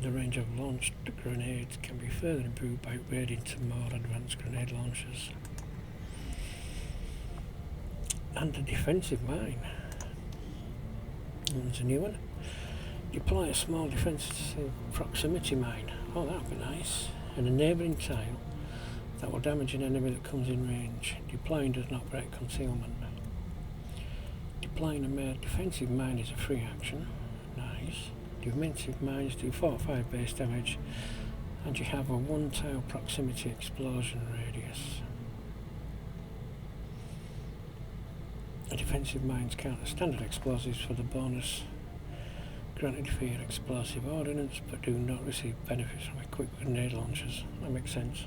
The range of launched grenades can be further improved by upgrading to more advanced grenade launchers. And a defensive mine. There's a new one. Deploy a small defensive proximity mine. Oh, that would be nice. In a neighbouring tile that will damage an enemy that comes in range. Deploying does not break concealment. Deploying a defensive mine is a free action. Nice. Defensive mines do 4 or 5 base damage, and you have a 1 tile proximity explosion radius. Defensive mines counter standard explosives for the bonus granted via explosive ordnance, but do not receive benefits from equipped grenade launchers. That makes sense.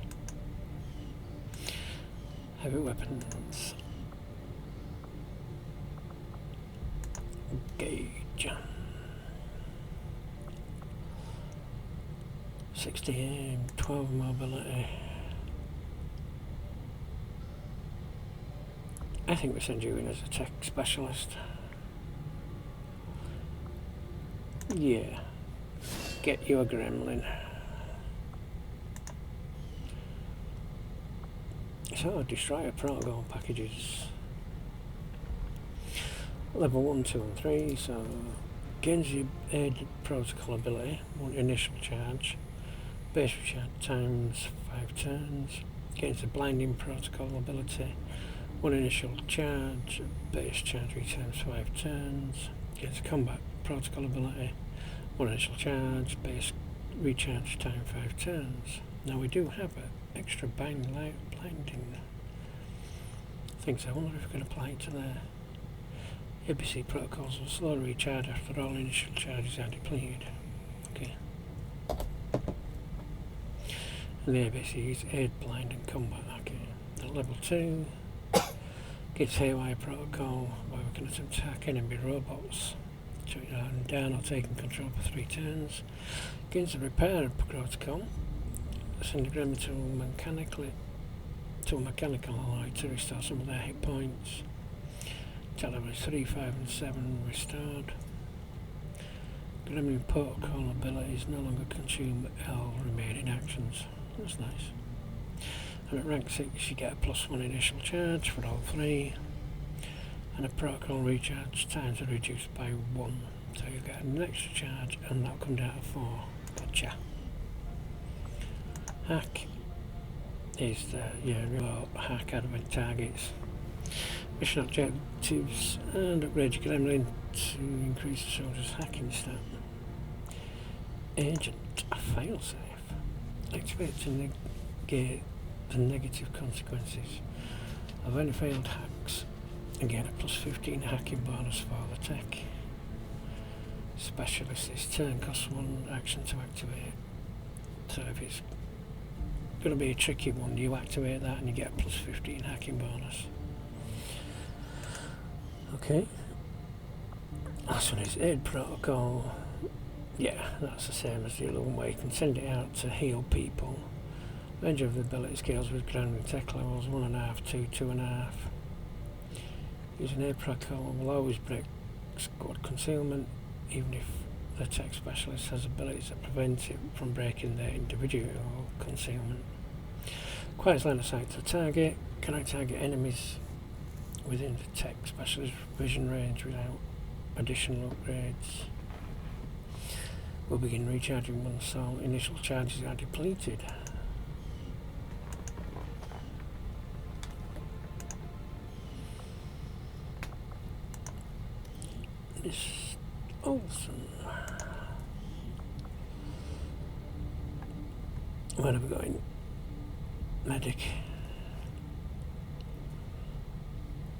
Heavy weapons. Gauge. 60 aim, 12 mobility. I think we send you in as a tech specialist. Yeah. Get you a gremlin. So, destroyer protocol packages. Level 1, 2 and 3, so gains your aid protocol ability, 1 initial charge. Base recharge times 5 turns. Gains the blinding protocol ability, 1 initial charge. Base charge times 5 turns. Gains combat protocol ability, 1 initial charge. Base recharge time 5 turns. Now we do have an extra blinding things. I wonder if we can apply it to there. ABC protocols will slowly recharge after all initial charges are depleted. Okay. And the ABC is aid, blind and combat. Okay. At level 2, gets haywire protocol where we can attempt to hack enemy robots. Down or taking control for 3 turns. Gains the repair protocol. Send a gremlin to a mechanical alloy to restore some of their hit points. Levels 3, 5 and 7 restored. Gremlin protocol abilities no longer consume L remaining actions. That's nice. And at rank 6 you get a +1 initial charge for all 3. And a protocol recharge times are reduced by 1. So you get an extra charge and that'll come down to 4. Gotcha. Hack is the remote hack advent targets. Mission objectives and upgrade your gremlin to increase the soldier's hacking stat. Agent, a failsafe. Activate to negate the negative consequences of any failed hacks and get a +15 hacking bonus for the tech. Specialist, this turn costs 1 action to activate. So if it's going to be a tricky one, you activate that and you get a +15 hacking bonus. Okay. Last one is aid protocol. Yeah, that's the same as the other one where you can send it out to heal people. Range of the ability scales with grounding tech levels 1.5, 2, 2.5. Using aid protocol will always break squad concealment, even if the tech specialist has abilities that prevent it from breaking their individual concealment. Requires line of sight to target. Can I target enemies within the tech specialist vision range without additional upgrades? We'll begin recharging once all initial charges are depleted. This Olsen. Where are we going? Medic.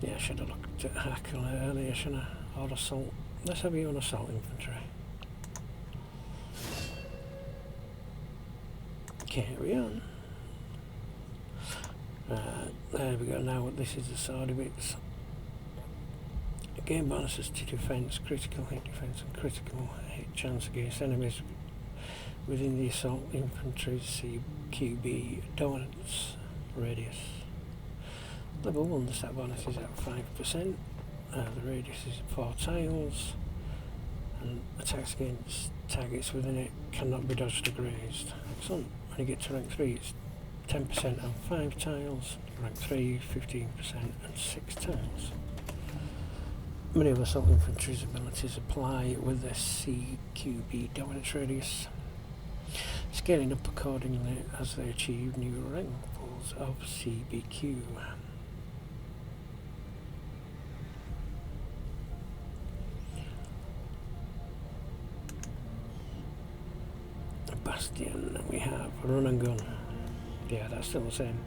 Yeah, I should have looked at Hackle earlier, shouldn't I? Or assault. Let's have you on assault infantry. Carry on. There we go. Now this is the swordy bits. Gain bonuses to defense, critical hit defense and critical hit chance against enemies within the assault infantry's CQB dominance radius. Level 1, the stat bonus is at 5%. The radius is 4 tiles. And attacks against targets within it cannot be dodged or grazed. Excellent. When you get to rank 3, it's 10% on 5 tiles. Rank 3, 15% and 6 tiles. Many of assault infantry's abilities apply with their CQB dominance radius, scaling up accordingly as they achieve new levels of CBQ. Bastion, we have run and gun. Yeah, that's still the same.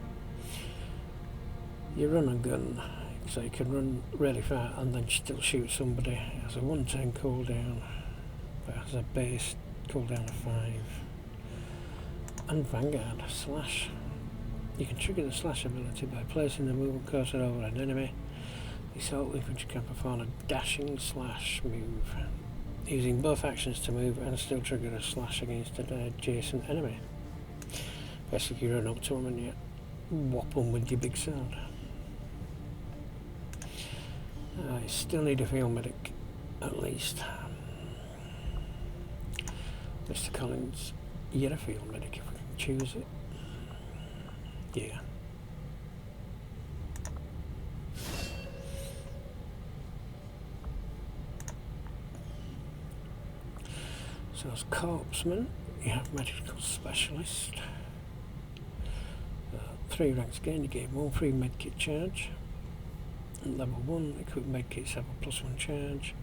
You run and gun, so you can run really far and then still shoot somebody. It has a 110 cooldown, but it has a base cooldown of 5. And Vanguard, slash. You can trigger the slash ability by placing the movement cursor over an enemy. The assault infantry can perform a dashing slash move, using both actions to move and still trigger a slash against an adjacent enemy. Basically, you run up to them and you whop them with your big sword. I still need a field medic, at least. Mr. Collins, you're a field medic if we can choose it. Yeah. So as corpsman, you have medical specialist. 3 ranks gained, you gain 1 free medkit charge. At level 1, equipped medkits have a +1 charge.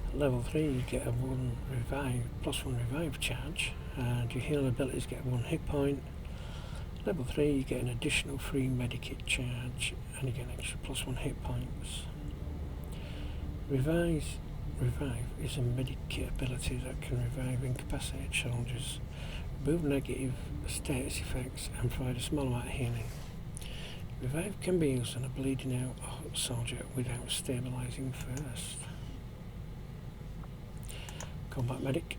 At level 3, you get a +1 revive charge, and your heal abilities get 1 hit point. Level 3, you get an additional free medikit charge, and you get an extra +1 hit points. Revive is a medikit ability that can revive incapacitated soldiers, remove negative status effects, and provide a small amount of healing. Revive can be used on a bleeding out soldier without stabilising first. Combat medic.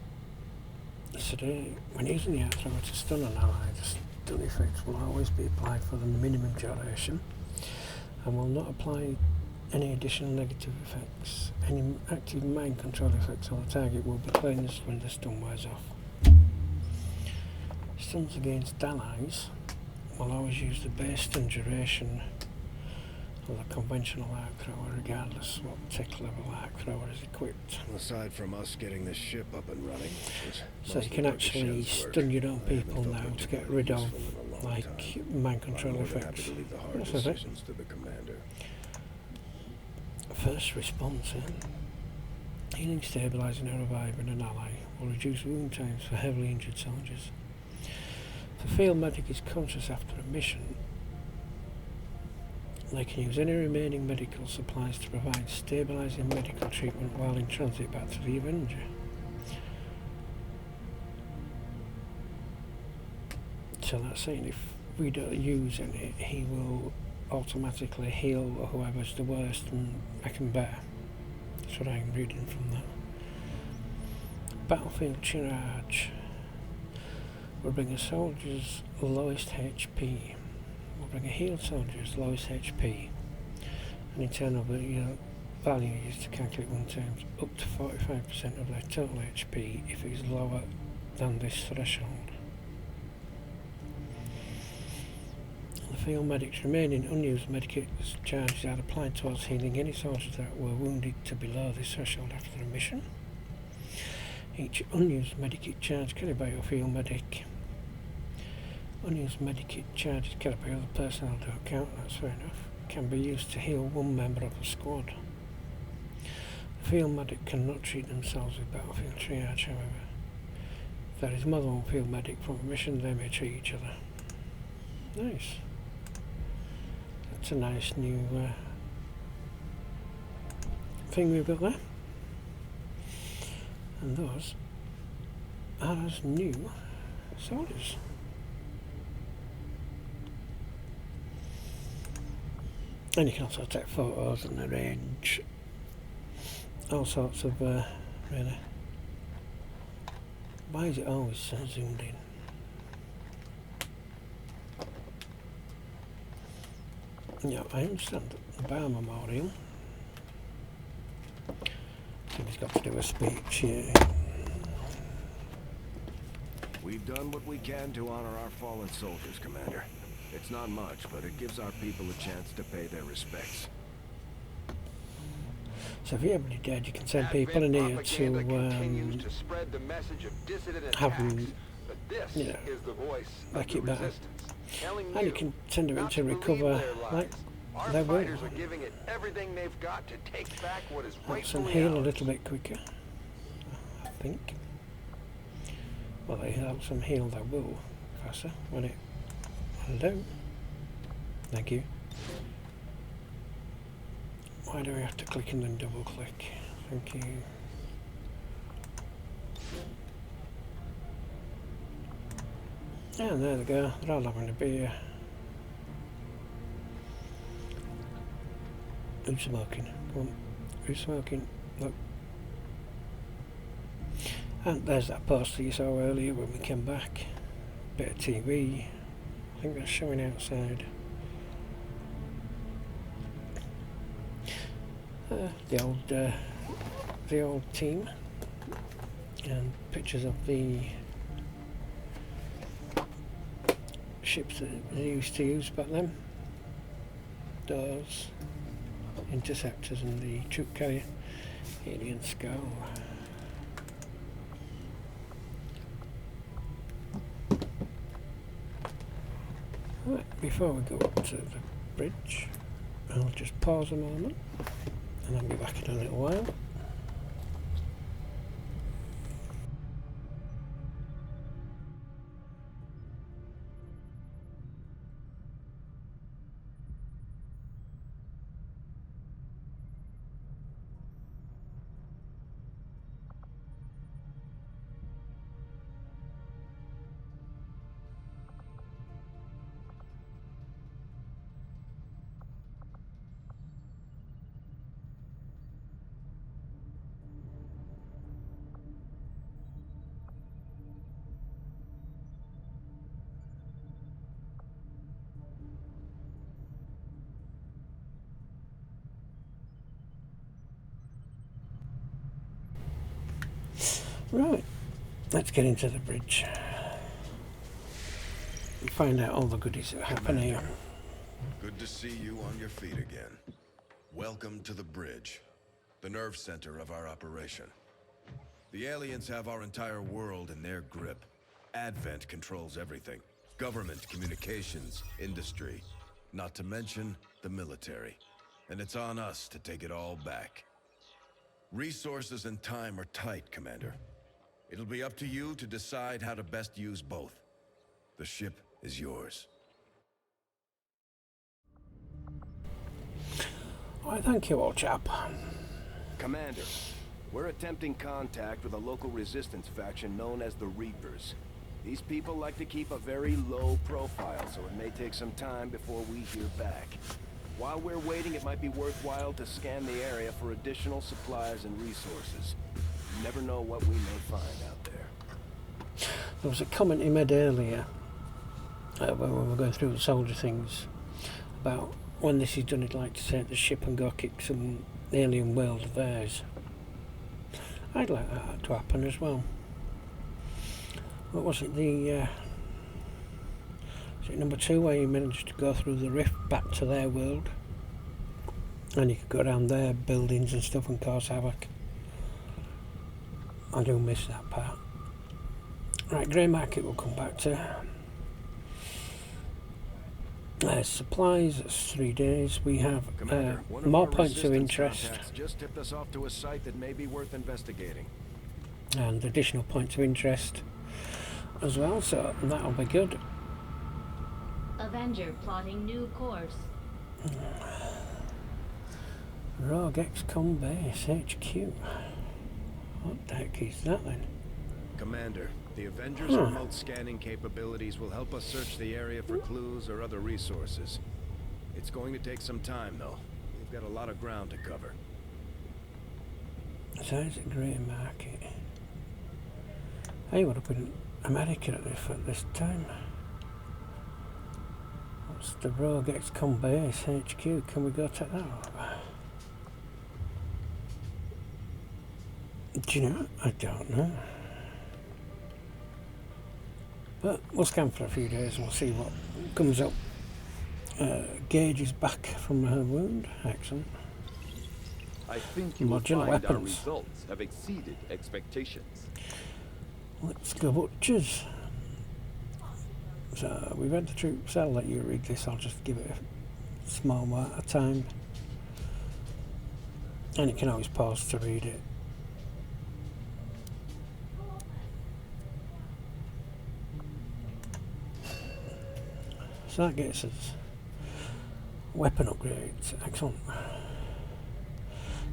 Today, when using the arrow to stun an ally, the stun effects will always be applied for the minimum duration and will not apply any additional negative effects. Any active mind control effects on the target will be cleansed when the stun wears off. Stuns against allies will always use the base stun duration of the conventional arc thrower, regardless what tech level arc thrower is equipped. Aside from us getting this ship up and running, so you can actually stun your own people now to get rid of like mind control effects. That's it. First response, healing, stabilising and reviving an ally will reduce wound times for heavily injured soldiers. If a field medic is conscious after a mission, they can use any remaining medical supplies to provide stabilising medical treatment while in transit back to the Avenger. So that's saying if we don't use any, he will automatically heal whoever's the worst and make them better. That's what I'm reading from that. Battlefield charge will bring a soldier's lowest HP. Will bring a healed soldier's lowest HP. An internal value used to calculate one times up to 45% of their total HP if it is lower than this threshold. The field medic's remaining unused medikit charges are applied towards healing any soldiers that were wounded to below this threshold after the mission. Each unused medikit charge carried by your field medic. Unused medikit charges carried by other personnel to account, that's fair enough, can be used to heal one member of the squad. The field medic cannot treat themselves with battlefield triage, however. If there is more than one field medic from a mission, they may treat each other. Nice. That's a nice new thing we've got there. And those are as new soldiers. And you can also take photos and arrange all sorts of really. Why is it always so zoomed in? Yeah, I understand the Bar Memorial. I think he's got to do a speech here. We've done what we can to honor our fallen soldiers, Commander. It's not much, but it gives our people a chance to pay their respects. So if you're ever dead, you can send people in here to spread the message of dissident have attacks, them, but this you know, is the voice back of it the better. resistance, telling And you can send them in not to believe recover their like lies. Our they will. fighters are giving it everything they've got to take back what is Helps them rightfully heal a ours. little bit quicker, I think. Well, it helps them heal their wool faster when it... Hello. Thank you. Why do we have to click and then double click? Thank you. And there they go. They're all having a beer. Who's smoking? Come on. Who's smoking? Look. And there's that poster you saw earlier when we came back. Bit of TV. I think that's showing outside. The old team. And pictures of the ships that they used to use back then. Doors, interceptors, and the troop carrier, alien skull. Right, before we go up to the bridge, I'll just pause a moment and I'll be back in a little while. Right, let's get into the bridge and find out all the goodies that happen here. Good to see you on your feet again. Welcome to the bridge, the nerve center of our operation. The aliens have our entire world in their grip. Advent controls everything. Government, communications, industry, not to mention the military. And it's on us to take it all back. Resources and time are tight, Commander. It'll be up to you to decide how to best use both. The ship is yours. Why, thank you, old chap. Commander, we're attempting contact with a local resistance faction known as the Reapers. These people like to keep a very low profile, so it may take some time before we hear back. While we're waiting, it might be worthwhile to scan the area for additional supplies and resources. You never know what we may find out there. There was a comment he made earlier when we were going through the soldier things about when this is done, he'd like to take the ship and go kick some alien world of theirs. I'd like that to happen as well. What was it, was it number 2 where you managed to go through the rift back to their world and you could go around their buildings and stuff and cause havoc? I do miss that part. Right, Grey Market we'll come back to. Supplies, that's 3 days. We have more points of interest. Just tipped us off to a site that may be worth investigating. And additional points of interest as well, so that'll be good. Avenger plotting new course. Rogue XCOM Base HQ. What the heck is that then? Commander, the Avengers' remote scanning capabilities will help us search the area for clues or other resources. It's going to take some time, though. We've got a lot of ground to cover. Size of Grey Market. I would have been America at this time. What's the Rogue XCOM Base HQ? Can we go check that out? Do you know? I don't know. But we'll scan for a few days and we'll see what comes up. Gage is back from her wound. Excellent. I think you will Modular find our weapons. results have exceeded expectations. Let's go butchers. So we've had the troops. I'll let you read this. I'll just give it a small amount of time, and you can always pause to read it. So that gets us weapon upgrades. Excellent.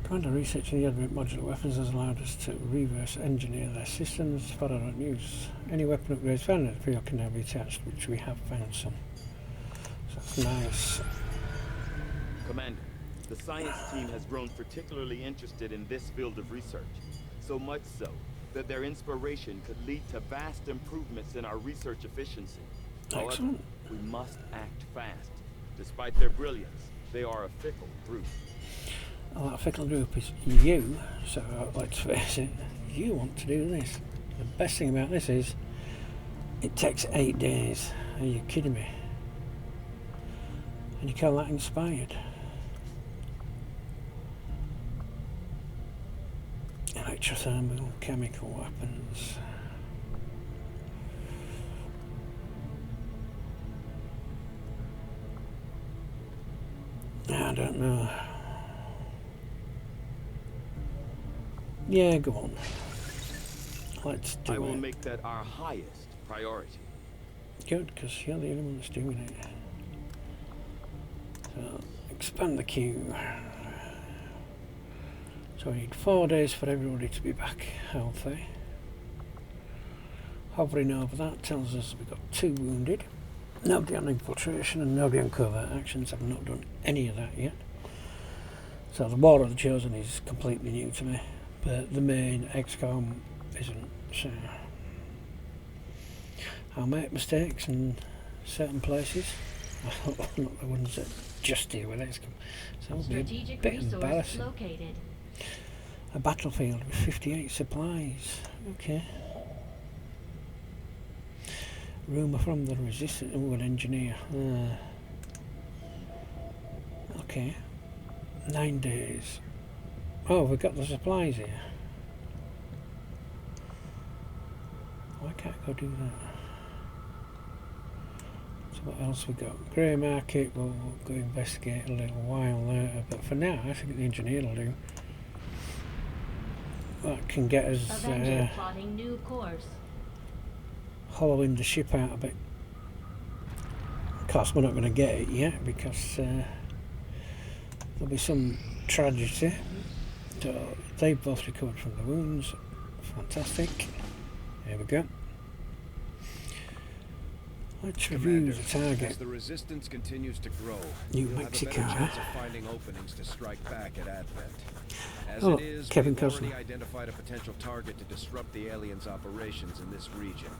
Commander researching the advent modular weapons has allowed us to reverse engineer their systems for our own use. Any weapon upgrades found in the field can now be attached, which we have found some. So that's nice. Commander, the science team has grown particularly interested in this field of research. So much so that their inspiration could lead to vast improvements in our research efficiency. However, Excellent. we must act fast. Despite their brilliance, they are a fickle group. Well, that fickle group is you, so let's face it, you want to do this. The best thing about this is, it takes 8 days. Are you kidding me? And you call that inspired? Electrothermal, chemical weapons. I don't know. Yeah, go on. Let's do it. I will make that our highest priority. Good, because you're the only one that's doing it. So, expand the queue. So we need 4 days for everybody to be back healthy. Hovering over that tells us we've got 2 wounded. Nobody on infiltration and nobody on covert actions. I've not done any of that yet. So the War of the Chosen is completely new to me. But the main XCOM isn't, so I'll make mistakes in certain places, not the ones that just deal with XCOM, so it'll be a bit embarrassing. Located. A battlefield with 58 supplies, okay. Rumour from the resistance, oh, an engineer, okay, 9 days. Oh, we've got the supplies here. Why can't I go do that? So what else we got? Grey Market, we'll go investigate a little while later, but for now I think the engineer will do. That can get us Plotting new course. hollowing the ship out a bit. Of course we're not going to get it yet because there'll be some tragedy. So they've both recovered from the wounds. Fantastic. There we go. Let's review the target. As the resistance continues to grow, New you'll Mexico. have a better chance of finding openings to strike back at Advent. As Oh, it is, Kevin we've already Costner. identified a potential target to disrupt the aliens' operations in this region.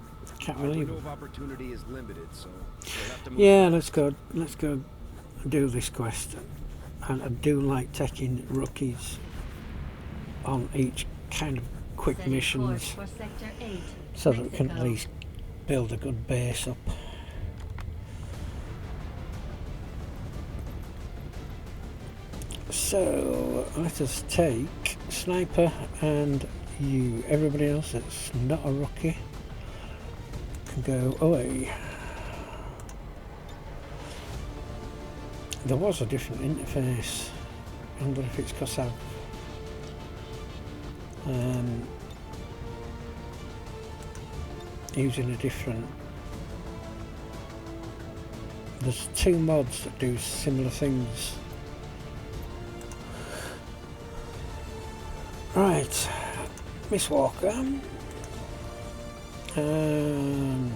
Can't Our believe window it. of opportunity is limited, so we'll have to move Yeah, fast. let's go do this quest. And I do like taking rookies on each kind of quick Setting missions course for Sector 8, so that we can at Mexico. least build a good base up. So let us take Sniper and you. Everybody else that's not a rookie can go away. There was a different interface. I wonder if it's because I've using a different. There's 2 mods that do similar things. Right, Miss Walker and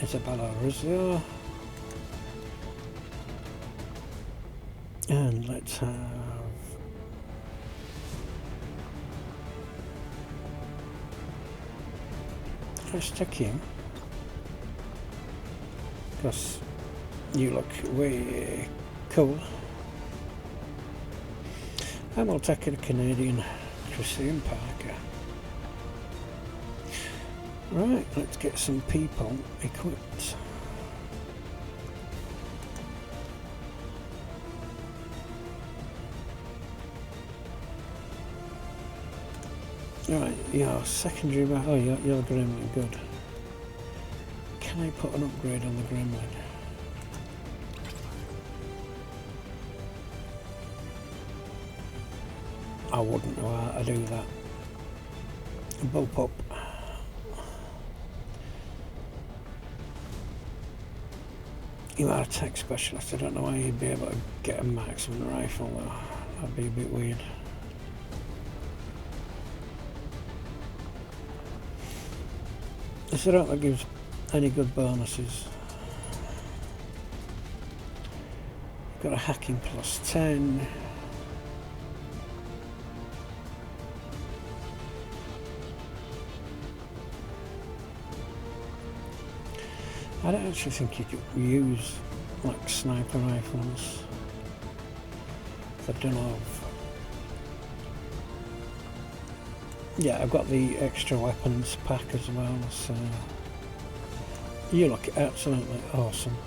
Isabella Rizzo, and let's have let's take you because you look way cool. And we'll take a Canadian, Christine Parker. Right, let's get some people equipped. Right, your secondary oh, you're gremlin, good. Can I put an upgrade on the gremlin? I wouldn't know how to do that. Bulk up. You are a tech specialist. I don't know how you'd be able to get a marksman rifle though. That'd be a bit weird. I don't think it gives any good bonuses. Got a hacking plus 10. I don't actually think you could use like sniper rifles. I don't know. Yeah, I've got the extra weapons pack as well, so you look absolutely awesome.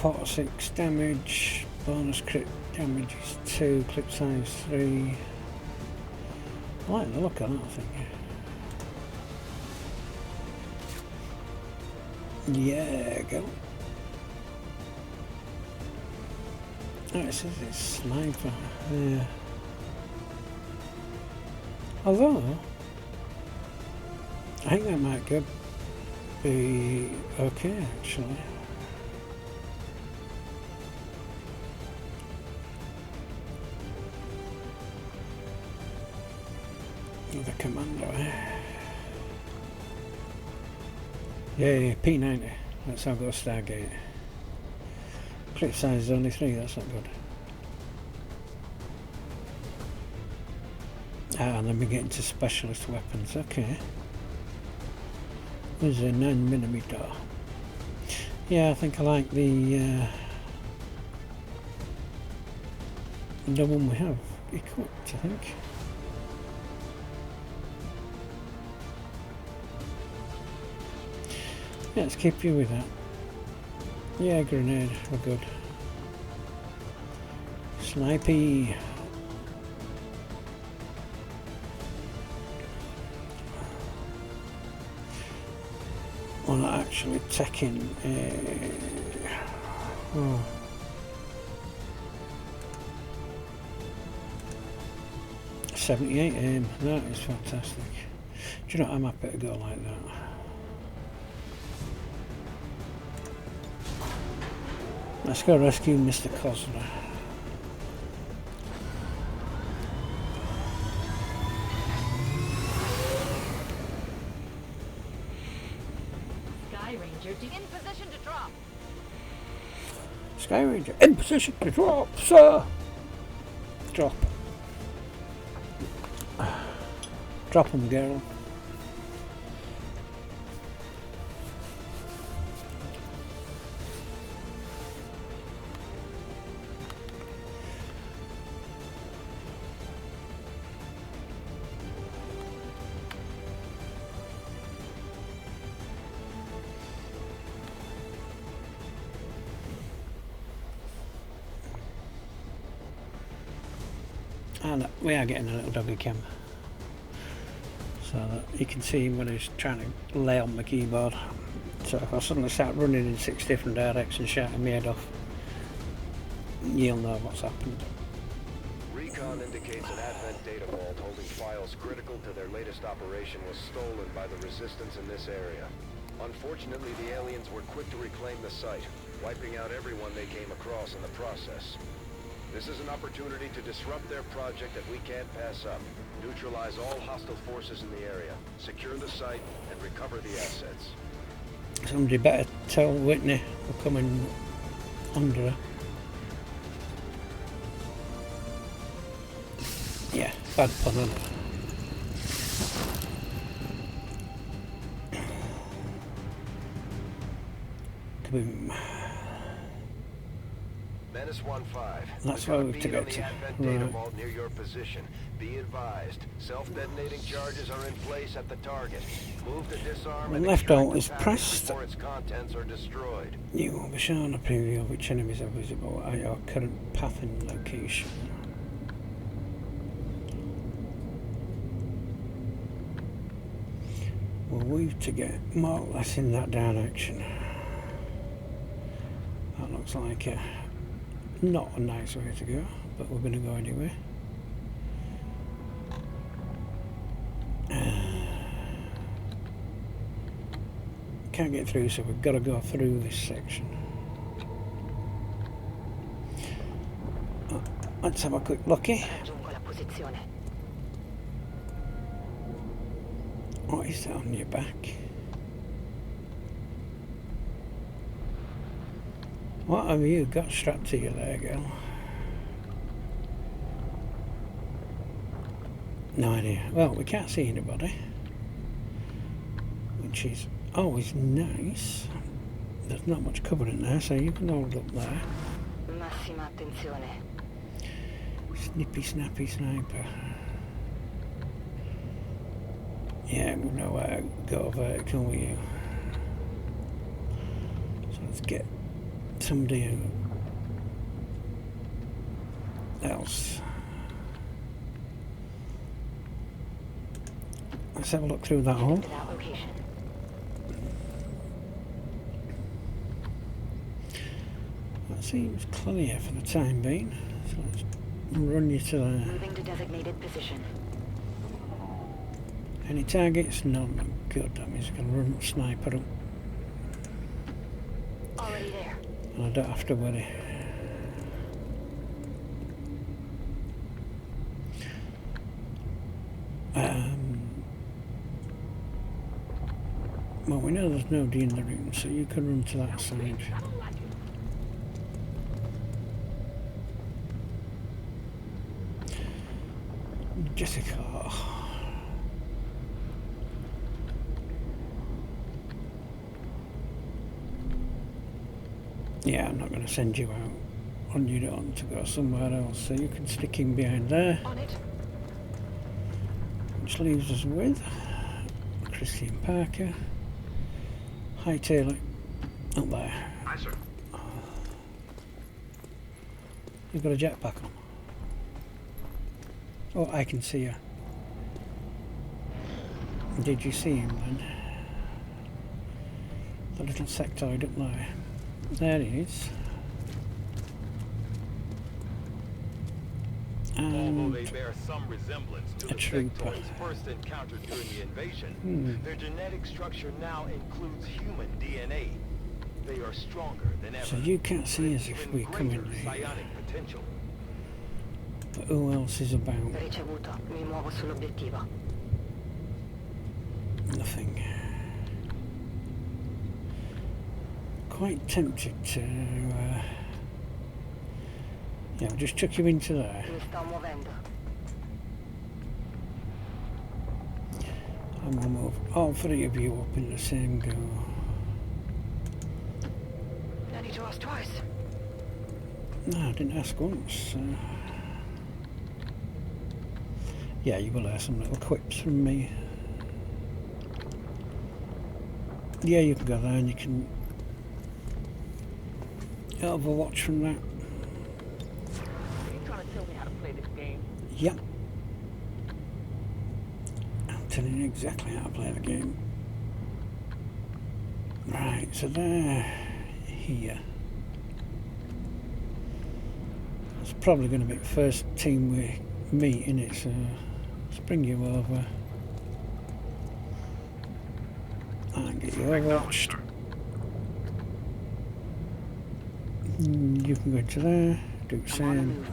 .46 damage, bonus crit damage is 2, clip size 3. I like the look of that thing. Yeah, go. Oh, it says it's sniper. Yeah. Although, I think that might be okay actually. The commando. Yeah, P90. That's how I've got a Stargate. Clip size is only 3, that's not good. Ah, and then we get into specialist weapons, okay. There's a 9mm. Yeah, I think I like the one we have equipped, I think. Yeah, let's keep you with that. Yeah, grenade, we're good. Snipey. We're not actually taking 78 aim, that is fantastic. Do you know, I'm happy to go like that. Let's go rescue Mr. Cosner. Sky Ranger, in position to drop. Sky Ranger, in position to drop, sir! Drop. Drop him, girl. And we are getting a little doggy cam, so that you can see him when he's trying to lay on the keyboard. So if I suddenly start running in 6 different directions shouting my head off, you'll know what's happened. Recon indicates an Advent data vault holding files critical to their latest operation was stolen by the Resistance in this area. Unfortunately, the aliens were quick to reclaim the site, wiping out everyone they came across in the process. This is an opportunity to disrupt their project that we can't pass up. Neutralize all hostile forces in the area, secure the site, and recover the assets. Somebody better tell Whitney we're coming under her. Yeah, bad pun, isn't it? Kaboom. Menace 1-5. That's where we have to get on the to. Advent data Right. vault near your position. Be advised, self-detonating charges are in place at the target. Move to disarm The and left extract alt the is package pressed. before its contents are destroyed. You will be shown a preview of which enemies are visible at your current path and location. We'll move to get more or less in that direction. That looks like not a nice way to go, but we're going to go anyway. Can't get through, so we've got to go through this section. Let's have a quick looky. What is that on your back? What have you got strapped to you there, girl? No idea. Well, we can't see anybody, which is always nice. There's not much cover in there, so you can hold up there. Massima attenzione. Snippy snappy sniper. Yeah, we know where to go vertical with you. So let's get somebody else. Let's have a look through that hole. That seems clear for the time being. So let's run you to there. Moving to designated position. Any targets? None. Good. That means I can run sniper up. Already there. And I don't have to worry. Well, we know there's nobody in the room, so you can run to that side. Jessica. Yeah, I'm not going to send you out on your own to go somewhere else, so you can stick in behind there. On it. Which leaves us with Christian Parker. Hi Taylor. Up there. Hi, sir. You've got a jetpack on. Oh, I can see you. Did you see him then? The little sectoid up there. There he is. Although they bear some resemblance to a the trooper. sectoids first encountered during the invasion, their genetic structure now includes human DNA. They are stronger than ever. So you can't see us if we come in here. Psionic potential. But who else is about? Ricevuto. Mi muovo sull'obiettivo. Nothing. Quite tempted to yeah, I'll just chuck you into there. Mi sto muovendo. I'm going to move all three of you up in the same go. I need to ask twice. No, I didn't ask once. Yeah, you will hear some little quips from me. Yeah, you can go there and you can overwatch from that. Are you trying to tell me how to play this game? Yep. I'm telling you exactly how to play the game. Right, so they're here. It's probably going to be the first team we meet in it, so let's bring you over. And get you overwatched. You can go into there, do the same.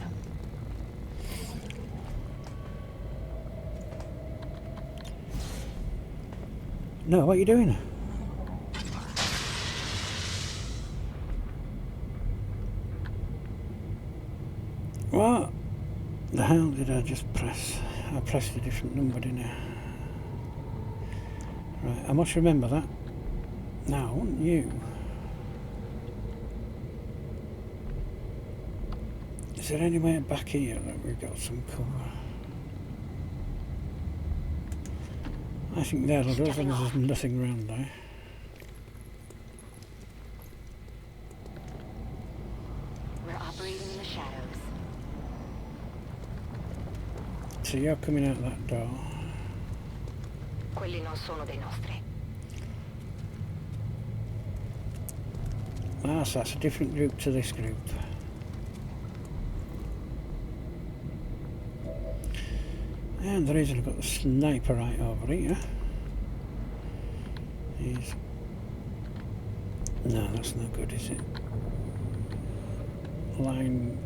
No, what are you doing? What the hell did I just press? I pressed a different number, didn't I? Right, I must remember that. Now, I want you. Is there anywhere back here that we've got some cover? I think that'll do, as long as there's nothing around there. We're operating in the shadows. So you're coming out that door. Quelli non sono dei nostri. Ah, so that's a different group to this group. And the reason I've got the sniper right over here is... No, that's no good, is it? Line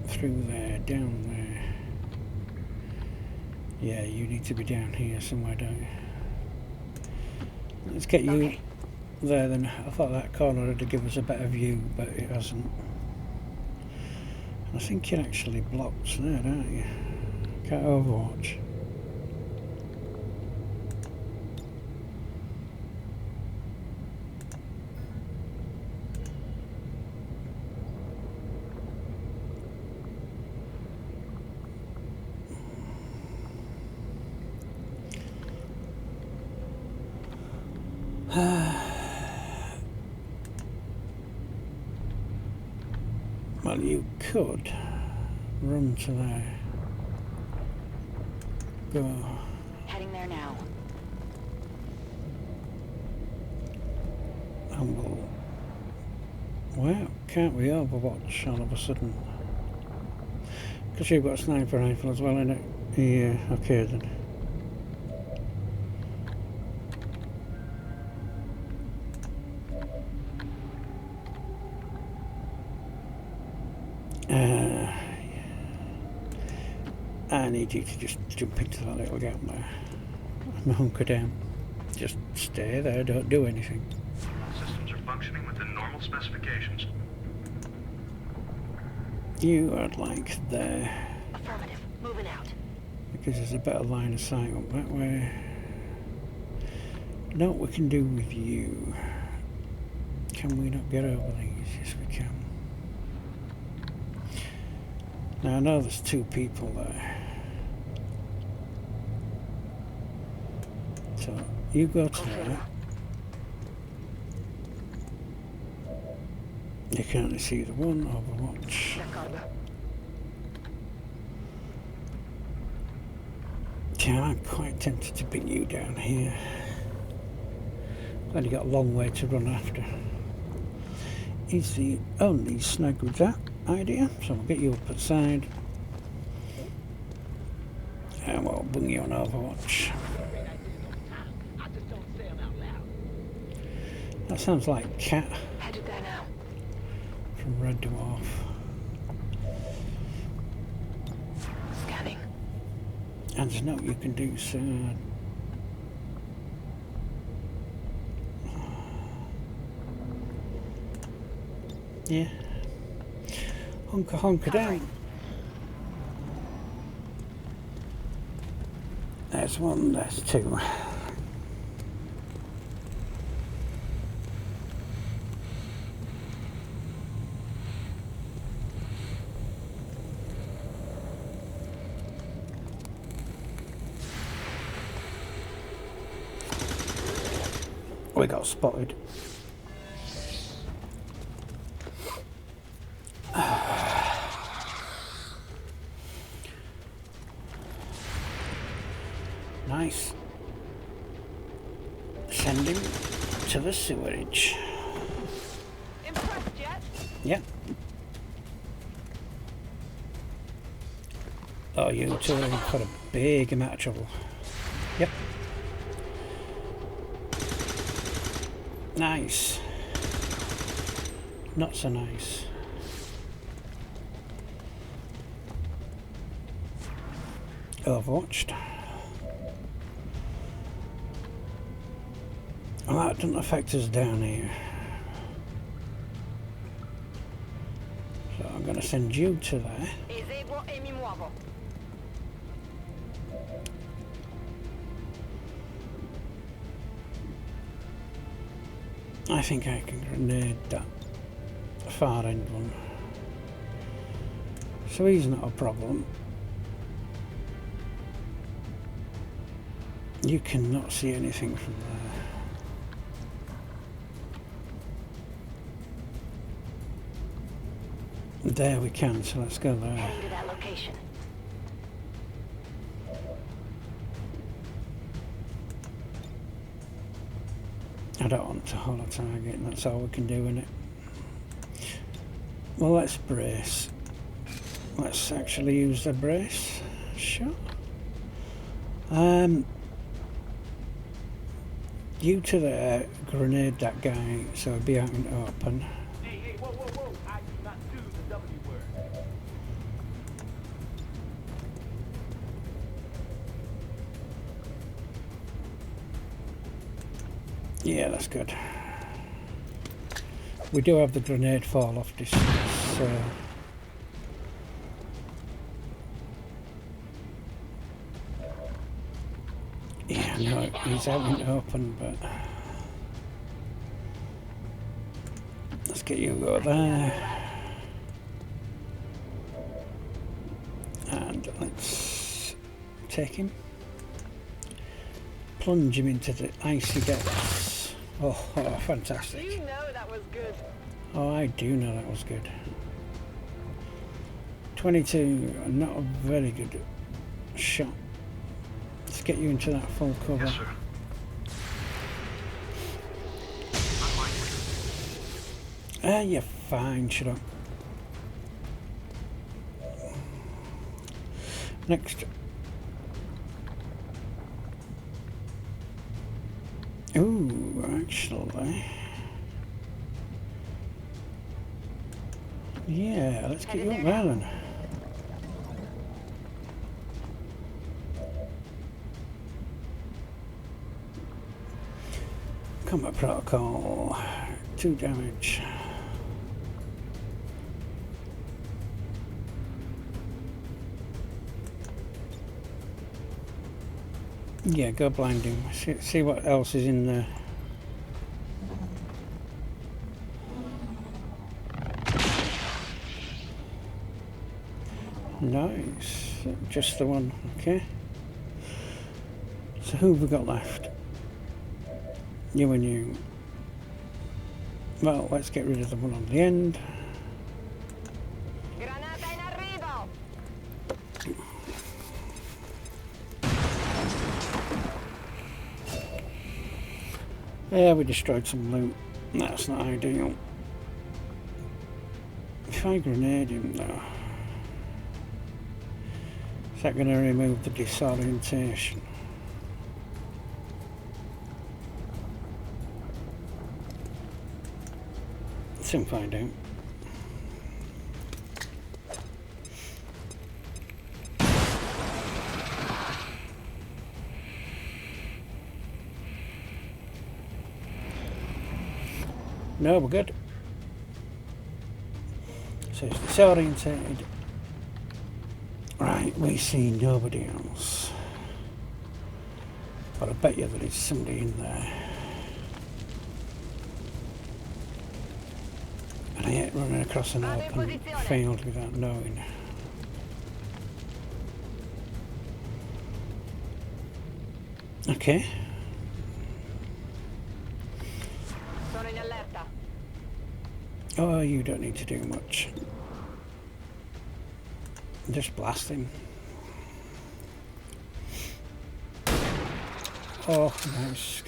through there, down there. Yeah, you need to be down here somewhere, don't you? Let's get you there then. I thought that corner would give us a better view, but it hasn't. I think it actually blocks there, don't you? Can't overwatch. Well, you could run to there. Go. Heading there now. And we'll... Well, can't we overwatch all of a sudden? Because you've got a sniper rifle as well, innit? Yeah, okay then. I need you to just jump into that little gap there and hunker down. Just stay there, don't do anything. All systems are functioning within normal specifications. You are like there. Affirmative. Moving out. Because there's a better line of sight up that way. Know what we can do with you? Can we not get over these? Yes, we can. Now I know there's two people there. So you go to there. You can only see the one overwatch. Yeah, I'm quite tempted to bring you down here. Glad you got a long way to run after. Is the only snag with that idea. So we'll get you up at the side. And we'll bring you on overwatch. That sounds like Cat Headed there now. from Red Dwarf. Scanning. And there's nothing you can do, so... Yeah. Hunker down. There's one, there's two. We got spotted. Nice. Send him to the sewerage. Impressed yet? Yep. Oh, you two are in for a big amount of trouble. Yep. Nice. Not so nice. Overwatched. Well, that doesn't affect us down here. So I'm going to send you to there. Eseguo e mi muovo. I think I can grenade that far end one. So he's not a problem. You cannot see anything from there. There we can, so let's go there. Heading to that location. I don't want to holo target, and that's all we can do in it. Well, let's brace. Let's actually use the brace. Sure. You to there, grenade that guy so he'll be out in open. Hey, hey, whoa, whoa, whoa! I do not do the W word. Yeah, that's good. We do have the grenade fall off distance, so yeah, no, he's out in open, but let's get you over there. And let's take him. Plunge him into the icy depths. Oh, fantastic. You know that was good. Oh, I do know that was good. 22, not a very good shot. Let's get you into that full cover. Yes, sir. You're fine, shut up. Next. Ooh, actually. Yeah, let's get you up there then. Combat protocol. 2 damage. Yeah, go blind him. See what else is in there. Nice. Just the one, okay. So who have we got left? You and you. Well, let's get rid of the one on the end. Yeah, we destroyed some loot. That's not ideal. If I grenade him though, is that going to remove the disorientation? Soon find out. No, we're good. So it's disorientated. Right, we see nobody else. But I bet you there is somebody in there. And I hate running across an open field without knowing. Okay. Oh, you don't need to do much. Just blast him. Oh, nice.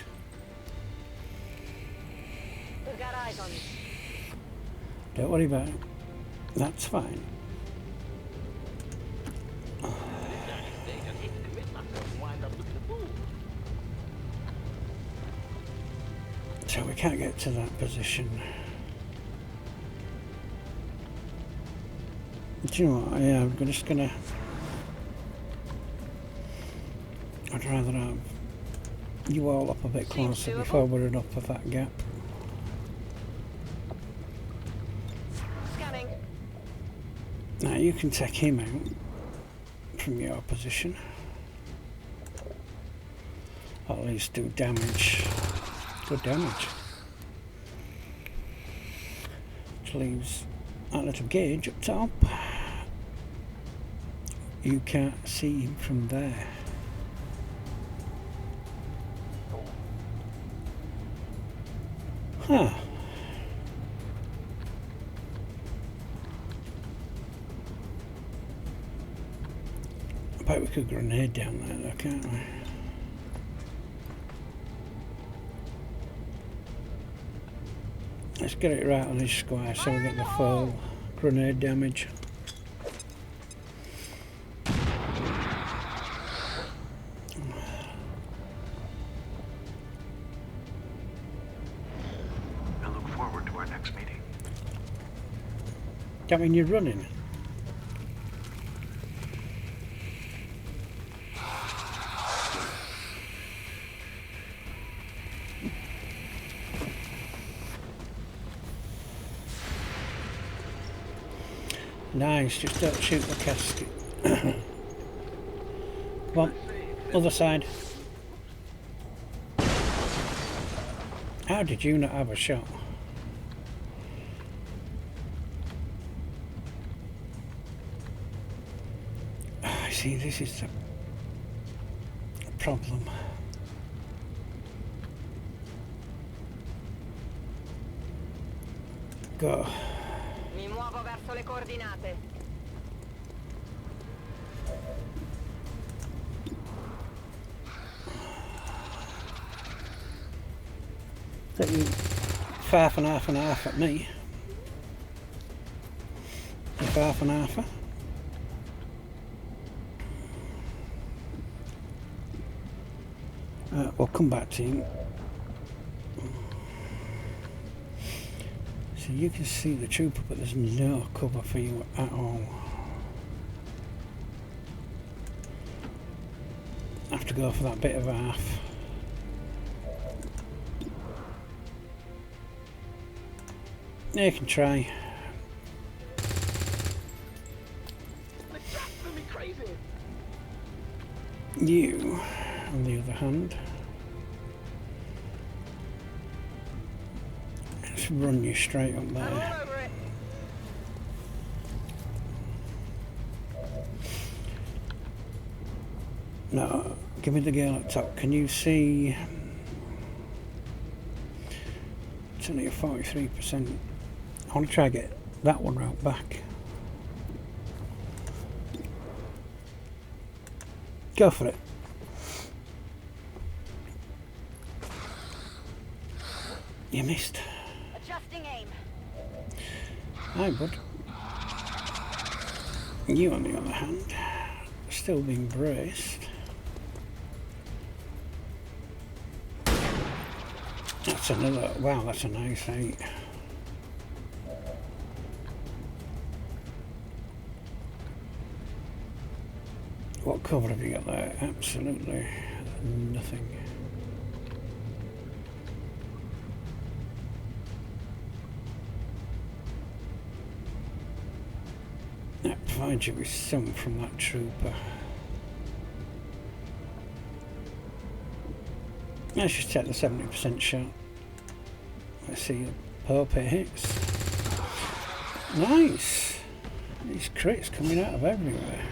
Who's got eyes on you? Don't worry about it. That's fine. So we can't get to that position. Do you know what? Yeah, I'm just gonna. I'd rather have you all up a bit closer before we're up of that gap. Scanning. Now you can take him out from your position. Or at least do damage. Good damage. Which leaves that little gauge up top. you can't see him from there. Huh. I bet we could grenade down there though, can't we? Let's get it right on this square so we get the full grenade damage. I look forward to our next meeting. That mean you're running? Nice, just don't shoot the casket. Come on, other side. How did you not have a shot? I see, this is the problem. Go. Mi muovo verso le coordinate. That you half and half and half at me. If half and half. We'll come back to you. So you can see the trooper, but there's no cover for you at all. I have to go for that bit of half. Yeah, you can try. You, on the other hand, let's run you straight up there. No, give me the girl up top. Can you see? It's only a 43%. I want to try and get that one round back. Go for it. You missed. Adjusting aim. Hi, bud. You, on the other hand, still being braced. That's another. Wow, that's a nice 8. What cover have you got there? Absolutely nothing. That provides you with some from that trooper. Let's just take the 70% shot. Let's see if Pope hits. Nice! These crits coming out of everywhere.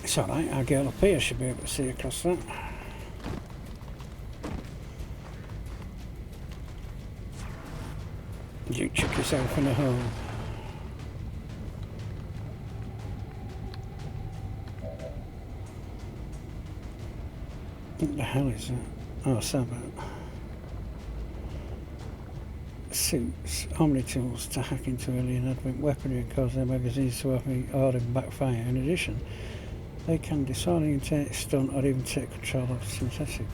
It's alright, our girl up here should be able to see across that. You chuck yourself in a hole. What the hell is that? Oh, Sabbath. Suits, Omni tools to hack into alien advent weaponry and cause their magazines to open and backfire. In addition, they can disorientate, stun, or even take control of synthetics.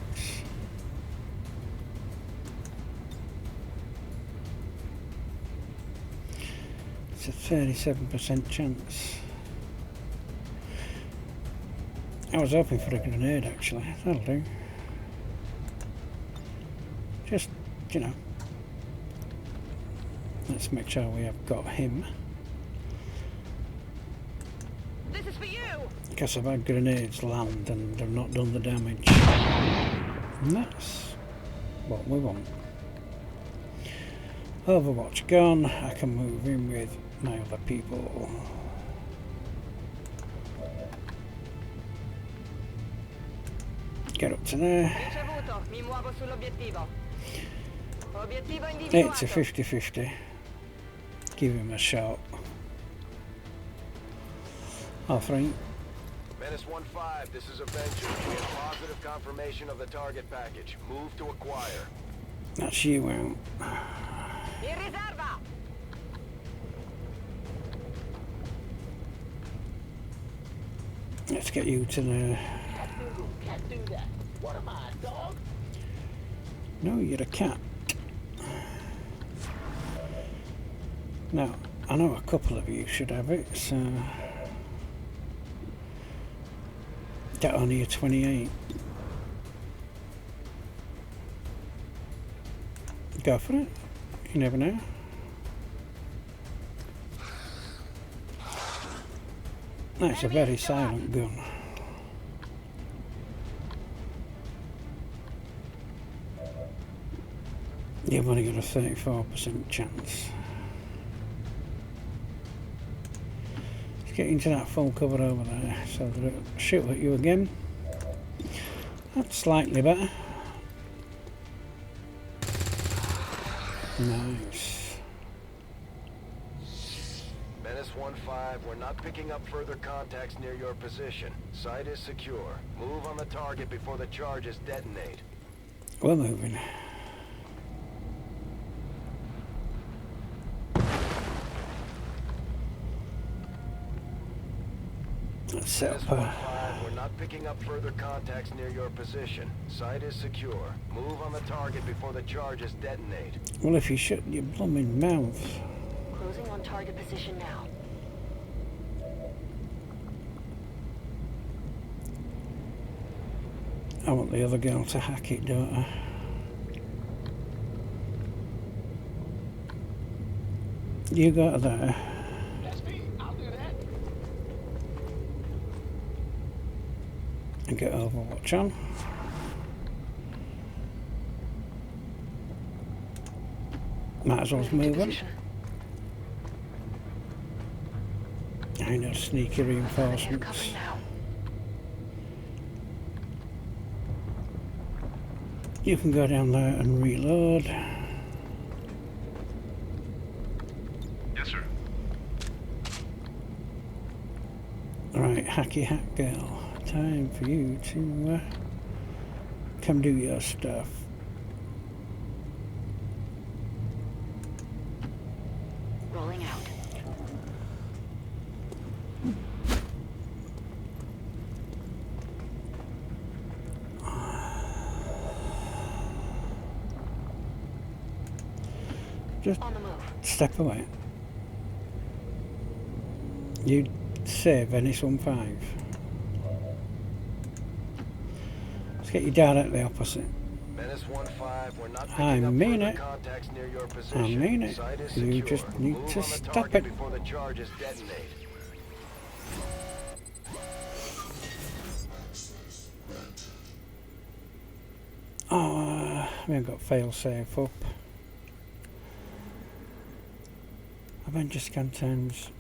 It's a 37% chance. I was hoping for a grenade actually, that'll do. Just, you know. Let's make sure we have got him. This is for you. Because I've had grenades land and have not done the damage. And that's what we want. Overwatch gone. I can move in with my other people. Get up to there. It's a 50-50. Give him a shot. R3. Menace 1-5, this is Avenger. We have positive confirmation of the target package. Move to acquire. That's you out. Let's get you to the... Can't do that. What am I, a dog? No, you're a cat. Now, I know a couple of you should have it, so... Get on here 28. Go for it. You never know. That's a very silent gun. You've only got a 34% chance. Let's get into that full cover over there so that it'll shoot at you again. That's slightly better. Nice. Menace 1-5, we're not picking up further contacts near your position. Site is secure. Move on the target before the charges detonate. We're moving. Let's set up Menace 1-5, we're not picking up further contacts near your position. Site is secure. Move on the target before the charges detonate. Well, if you shut your blooming mouth. Closing on target position now. I want the other girl to hack it, don't I? You go to there. That's me. I'll do that. And get Overwatch on. Might as well move on. I know sneaky reinforcements. You can go down there and reload. Yes, sir. Right, hacky hack girl. Time for you to come do your stuff. Rolling out. Just on the move. Step away. You save Venice 1-5. Let's get you directly opposite. Menace 1-5, we're not I picking up mean further it. contacts near your position. I mean it. Site is You secure. just need Move to on the stop target it. before the charges detonate. Oh, we haven't got fail safe up. Avenger scan times.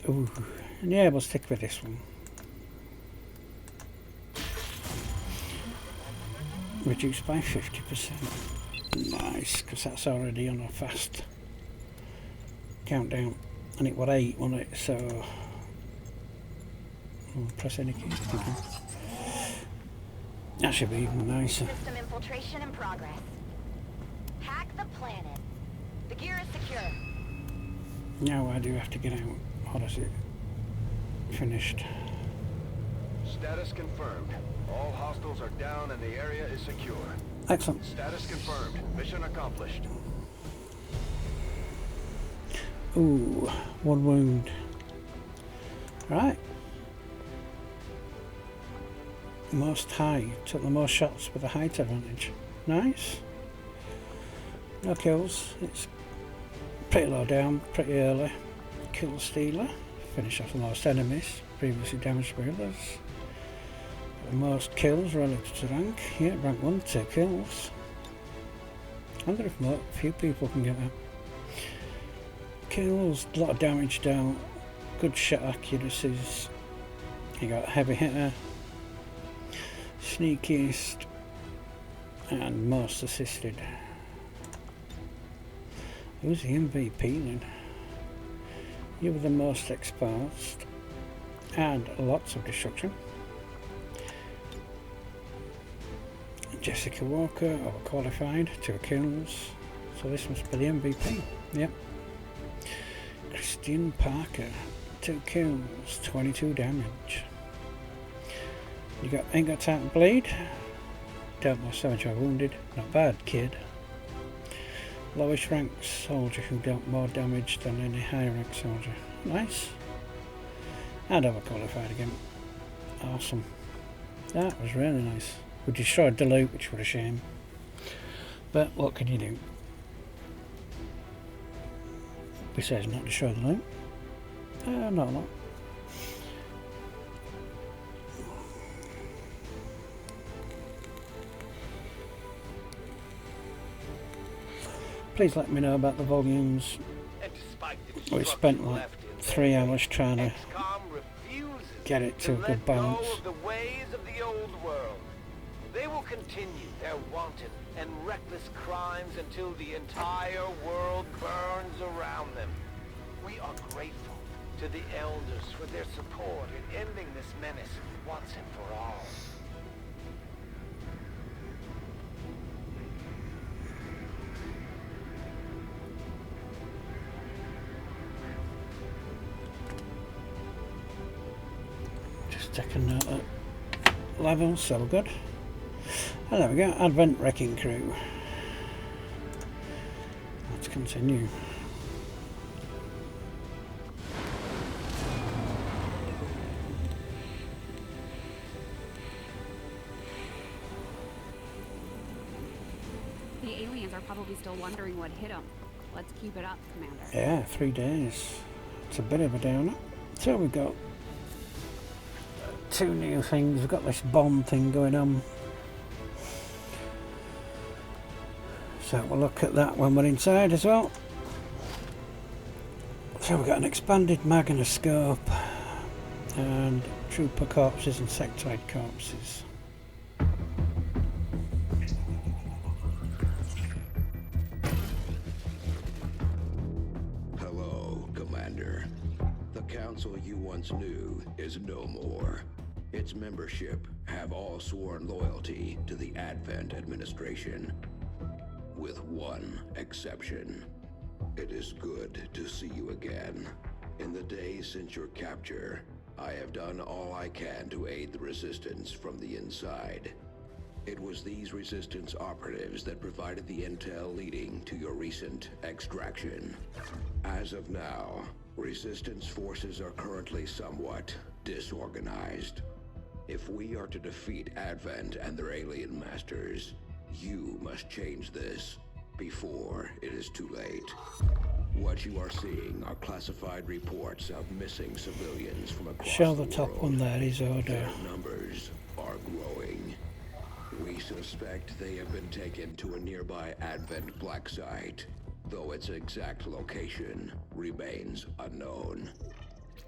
Ooh, yeah, we'll stick with this one. Reduced by 50%. Nice, because that's already on a fast countdown. And it was 8, wasn't it? So, press any key. Thank you. That should be even nicer. System infiltration in progress. Hack the planet. The gear is secure. Now I do have to get out. What is it? Finished. Status confirmed. All hostiles are down and the area is secure. Excellent. Status confirmed. Mission accomplished. Ooh, 1 wound. Right. Most high. Took the most shots with a height advantage. Nice. No kills. It's pretty low down, pretty early. Kill stealer. Finish off the most enemies previously damaged by others. The most kills relative to rank. Yeah, rank 1, 2 kills. I wonder if a few people can get that. Kills, a lot of damage down, good shot accuracies. You got heavy hitter, sneakiest, and most assisted. Who's the MVP then? You were the most exposed, and lots of destruction. Jessica Walker overqualified, 2 kills, so this must be the MVP. Yep. Christian Parker, 2 kills, 22 damage. You ain't got time to bleed. Dealt more damage or wounded. Not bad, kid. Lowest rank soldier who dealt more damage than any higher rank soldier. Nice. And overqualified again. Awesome. That was really nice. We destroyed the loot, which was a shame. But what can you do? Besides not destroy the loot. Not a lot. Please let me know about the volumes. We spent like 3 hours trying to get it to a good balance. They will continue their wanton and reckless crimes until the entire world burns around them. We are grateful to the Elders for their support in ending this menace once and for all. Just taking note of levels, so we're good. And there we go, Advent Wrecking Crew. Let's continue. The aliens are probably still wondering what hit them. Let's keep it up, Commander. Yeah, 3 days. It's a bit of a downer. So we've got 2 new things. We've got this bomb thing going on. So we'll look at that when we're inside as well. So we've got an expanded mag and a scope, and trooper corpses and sectoid corpses. Hello, Commander. The council you once knew is no more. Its membership have all sworn loyalty to the Advent administration. With one exception. It is good to see you again. In the days since your capture, I have done all I can to aid the resistance from the inside. It was these resistance operatives that provided the intel leading to your recent extraction. As of now, resistance forces are currently somewhat disorganized. If we are to defeat Advent and their alien masters, you must change this before it is too late. What you are seeing are classified reports of missing civilians from across Show the the top world. one there is order. Their numbers are growing. We suspect they have been taken to a nearby Advent black site, though its exact location remains unknown.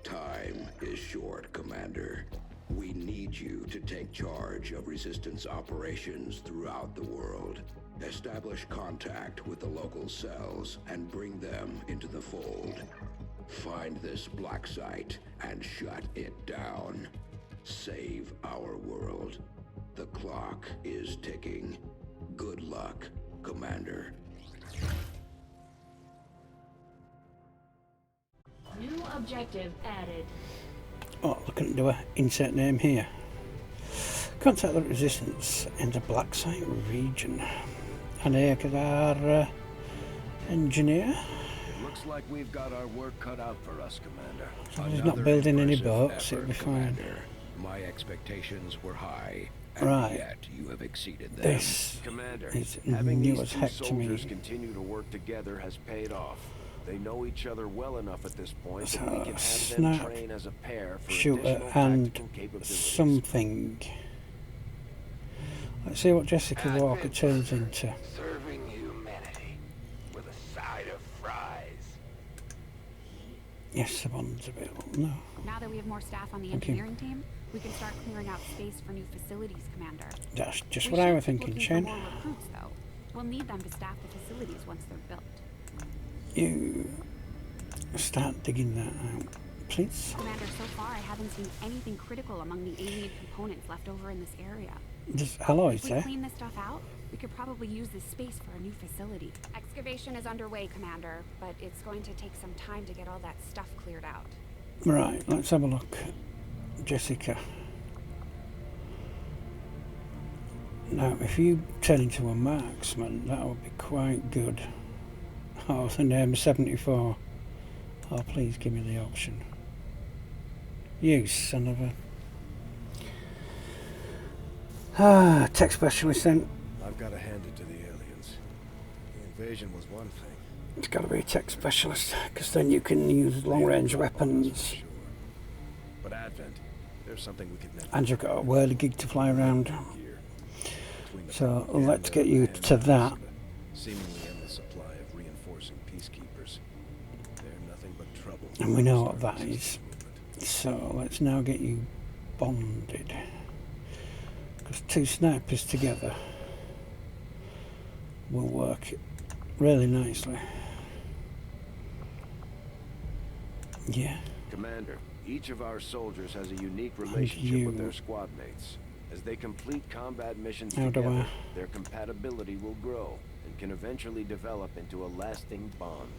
Time is short, Commander. We need you to take charge of resistance operations throughout the world. Establish contact with the local cells and bring them into the fold. Find this black site and shut it down. Save our world. The clock is ticking. Good luck, Commander. New objective added. Oh, looking to do an insert name here. Contact the resistance in the black site region. And here is our engineer. Looks like we've got our work cut out for us, Commander. So he's not building any Another boats, impressive it'll be effort, fine. Commander. My expectations were high, and Right. yet you have exceeded them. This Commander, is having new these as two heck to me. soldiers continue to work together has paid off. They know each other well enough at this point that we can have them Snap, train as a pair for shooter, additional and tactical capabilities. something. Let's see what Jessica Walker turns into. Serving humanity. Yes, the bond's available. No. Now that we have more staff on the Thank you. engineering team, we can start clearing out space for new facilities, Commander. That's just We what I should was keep thinking, looking Shen. for more recruits, though. We'll need them to staff the facilities once they're built. You start digging that out, please. Commander, so far I haven't seen anything critical among the alien components left over in this area. There's alloys If we there. clean this stuff out, we could probably use this space for a new facility. Excavation is underway, Commander, but it's going to take some time to get all that stuff cleared out. Right, let's have a look. Jessica. Now, if you turn into a marksman, that would be quite good. Oh, the name 74. Oh, please give me the option. You son of a... tech specialist then. I've got to hand it to the aliens. The invasion was one thing. It's got to be a tech specialist, because then you can use long-range weapons. Sure. But Advent, there's something we could never... And you've got a whirly gig to fly around. So let's get you to that. Seemingly endless supply of reinforcing peacekeepers. They're nothing but trouble. And we know what that is. So let's now get you bonded. Because two snipers together will work really nicely. Yeah. Commander, each of our soldiers has a unique relationship with their squad mates. As they complete combat missions together, their compatibility will grow and can eventually develop into a lasting bond.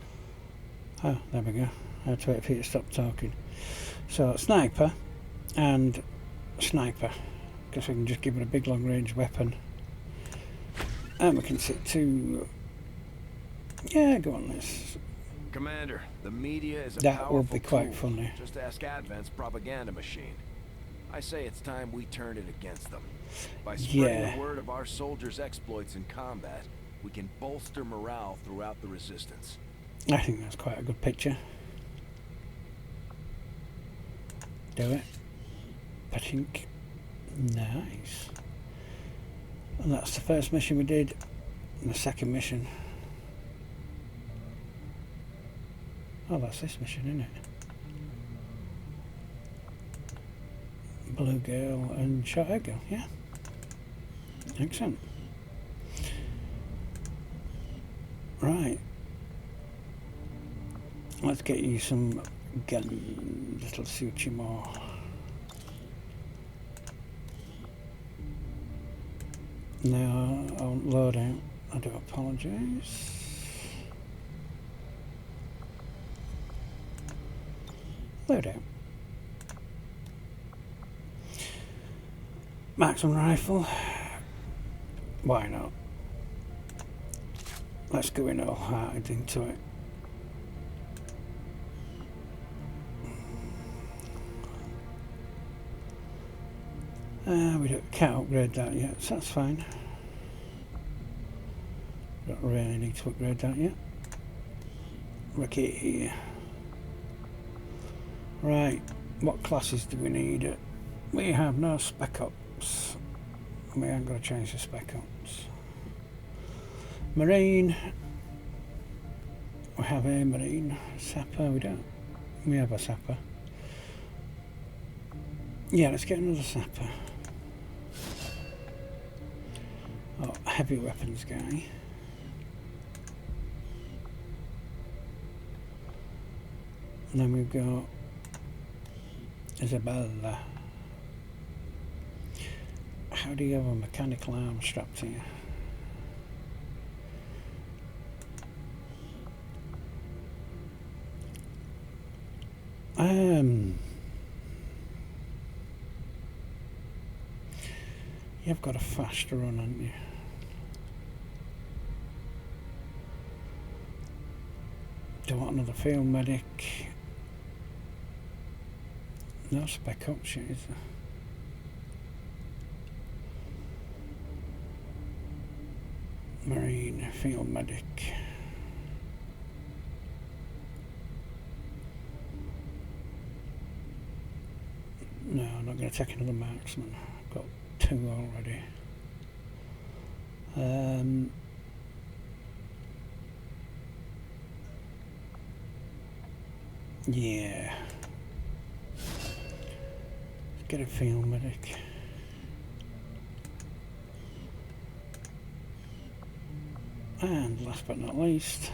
Oh, there we go. I had to wait for you to stop talking. So, sniper and sniper. Because we can just give it a big long-range weapon. And we can sit two... Yeah, go on, let's... Commander, the media is a that powerful would be quite tool. funny. Just ask Advent's propaganda machine. I say it's time we turn it against them. By spreading the word of our soldiers' exploits in combat, we can bolster morale throughout the resistance. I think that's quite a good picture. Do it. I think. Nice. And that's the first mission we did. And the second mission. Oh, that's this mission, isn't it? Blue girl and short-haired girl, yeah. Excellent. Right. Let's get you some guns. That'll suit you more. No, I won't load out. I do apologise. Load out. Marksman rifle. Why not? Let's go in all hearted into it. We can't upgrade that yet, so that's fine. Don't really need to upgrade that yet. Ricky. Right, what classes do we need? We have no spec ops. We ain't got to change the spec ops. Marine. We have a Marine. Sapper, we don't. We have a Sapper. Yeah, let's get another Sapper. Oh, heavy weapons guy. And then we've got Isabella. How do you have a mechanical arm strapped to you? You've got a fast run, haven't you? Do you want another field medic? No spec option, is there? Marine field medic. No, I'm not going to take another marksman. I've got two already. Yeah. Let's get a field medic. And last but not least,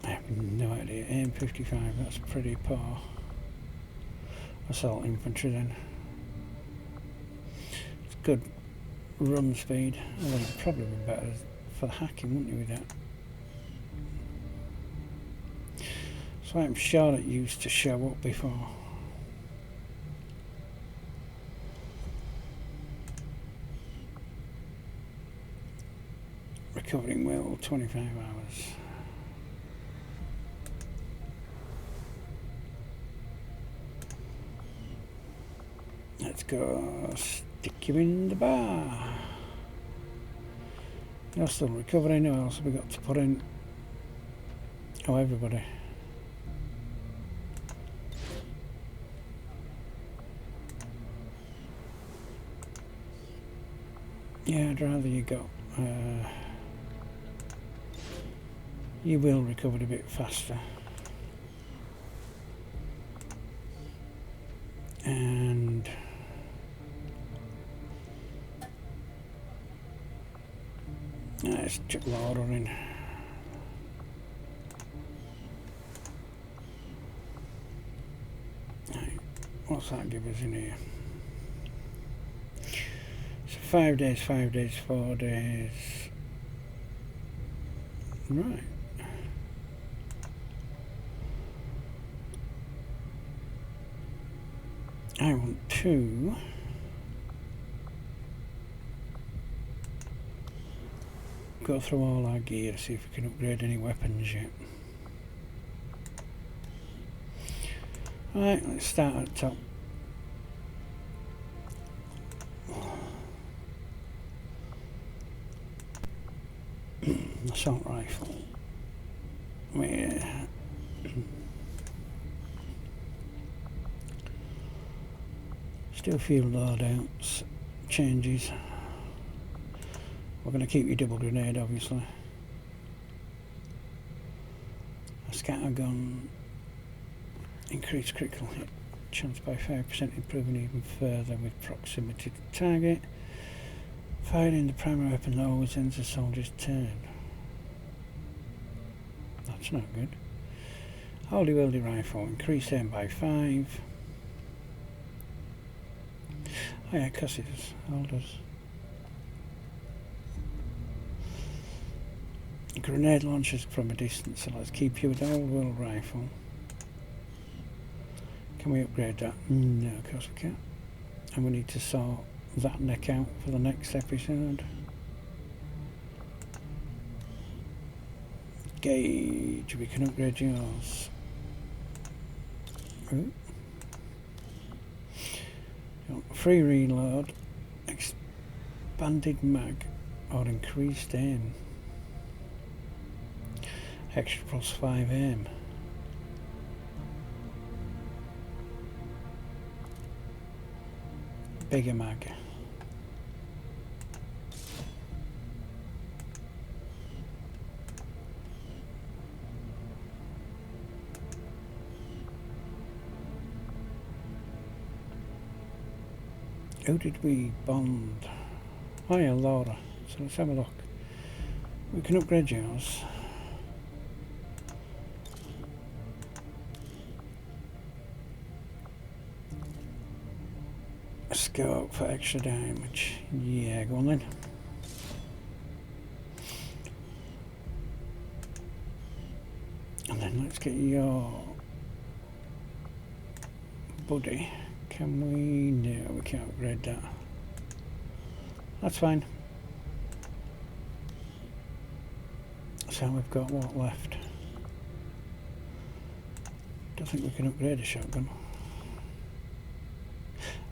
I have no idea. AM55, that's pretty poor. Assault infantry then. It's good run speed. Although it'd probably be better for the hacking, wouldn't you, with that? So I'm sure it used to show up before. Recovering will 25 hours. Let's go stick you in the bar. You're still recovering. Who else have we got to put in? Oh, everybody. Yeah, I'd rather you go. You will recover a bit faster. And let's chuck Laura in. Right, what's that give us in here? So 5 days, 4 days. Right. I want to go through all our gear to see if we can upgrade any weapons yet. Right, let's start at the top. Assault rifle. Yeah. Still field loadouts, changes. We're going to keep your double grenade, obviously. A scatter gun, increased critical hit chance by 5%, improving even further with proximity to target. Firing the primary weapon always ends a soldier's turn. That's not good. Holy wieldy rifle, increased aim by 5. Oh yeah, of course it does. All does. Grenade launchers from a distance, so let's keep you with the old world rifle. Can we upgrade that? No, of course we can't. And we need to sort that neck out for the next episode. Gauge, we can upgrade yours. Ooh. Free reload, expanded mag, or increased aim. Extra plus 5 aim. Bigger mag. Who did we bond? Oh yeah, Laura. So let's have a look. We can upgrade yours. Scope for extra damage. Yeah, go on then. And then let's get your buddy. Can we? No, we can't upgrade that. That's fine. So we've got what left? Don't think we can upgrade a shotgun.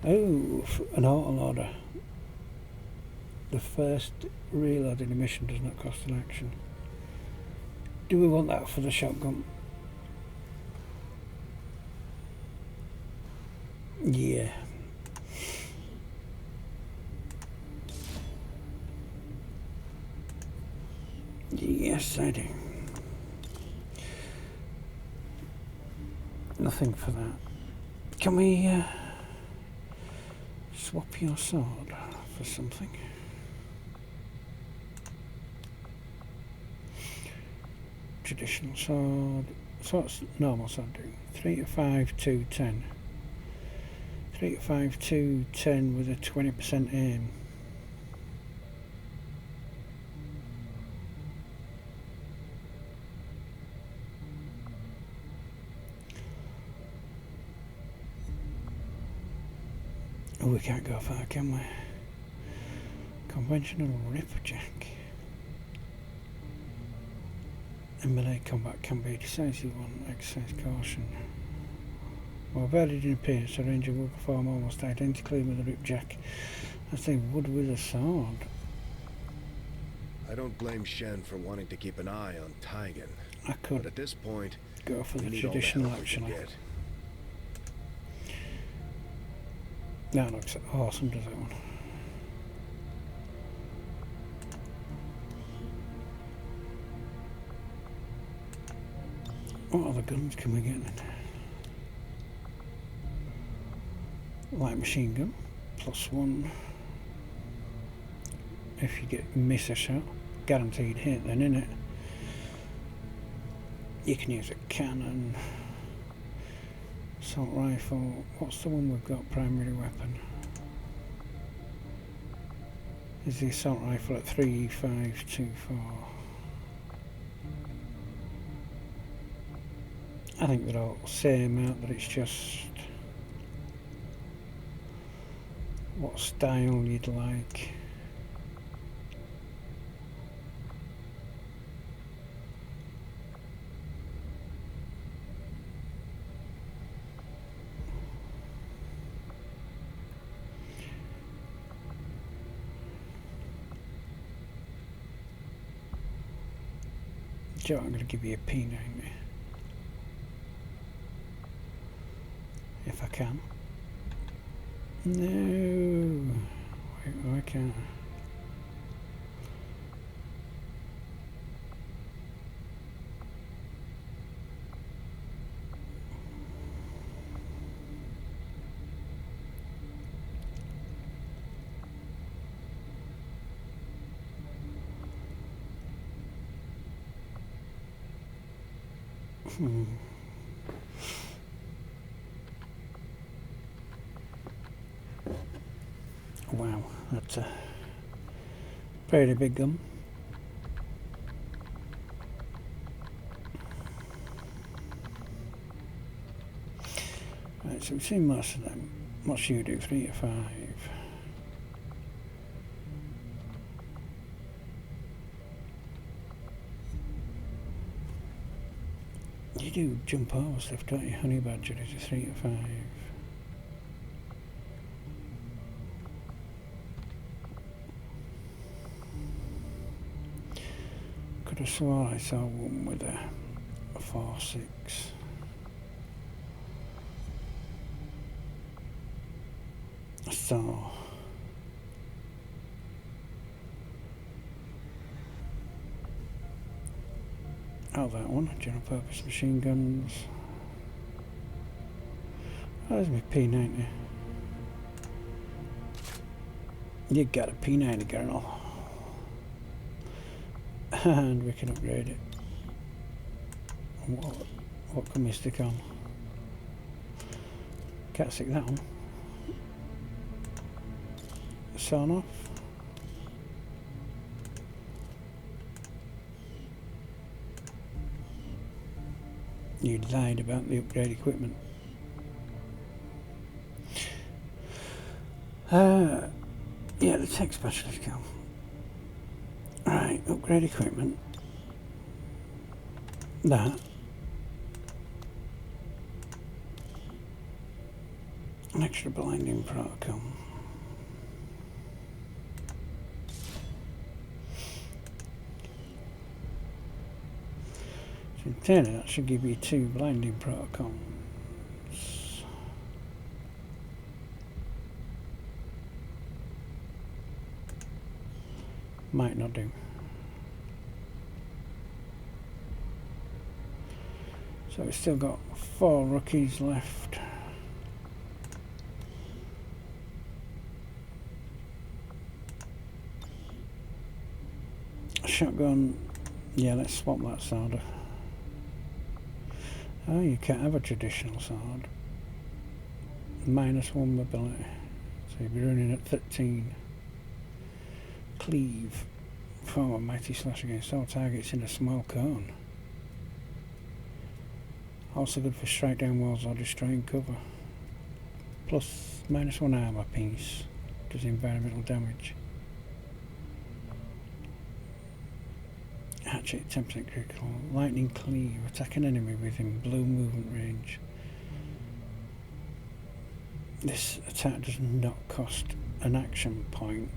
Oh, an autoloader. The first reloading emission does not cost an action. Do we want that for the shotgun? Yeah. Yes, I do. Nothing for that. Can we swap your sword for something? Traditional sword. So what's normal sword doing? 3 to 5, 2, 10. 3 to 5, 2, 10 with a 20% aim. Oh, we can't go far, can we? Conventional ripperjack. In melee combat can be decisive on exercise caution. While varied in appearance, a ranger will perform almost identically with a ripjack as they would with a sword. I don't blame Shen for wanting to keep an eye on Taigen. I could but at this point, go for the we need all the traditional help we can actually. get. That looks awesome, does that one? What other guns can we get then? Light machine gun, +1. If you miss a shot, guaranteed hit then, innit? You can use a cannon, assault rifle. What's the one we've got primary weapon? Is the assault rifle at 3.524? I think they're all the same out, but it's just what style you'd like. Joe, I'm going to give you a P90 if I can. No, I can't. Wow, that's a pretty big gun. Right, so we've seen most of them. What's you do? 3 to 5. You do jump over stuff, don't you? Honey Badger is a 3 to 5. Could have sworn I saw one with a 4.6. So oh, that one, general purpose machine guns. Oh, there's my P90. You got a P90, girl. And we can upgrade it. What can we stick on? Can't stick that on. Sawn off. You lied about the upgrade equipment. Yeah, the tech specialist come. Right, upgrade equipment. That. An extra blinding protocol. So in theory that should give you 2 blinding protocols. Might not do. So we've still got 4 rookies left. Shotgun, yeah, let's swap that sword. Oh, you can't have a traditional sword. -1 mobility. So you'll be running at 13. Cleave. Form a mighty slash against all targets in a small cone. Also good for strike down walls or destroying cover. Plus -1 armor piece. Does environmental damage. Hatchet 10% critical. Lightning cleave. Attack an enemy within blue movement range. This attack does not cost an action point.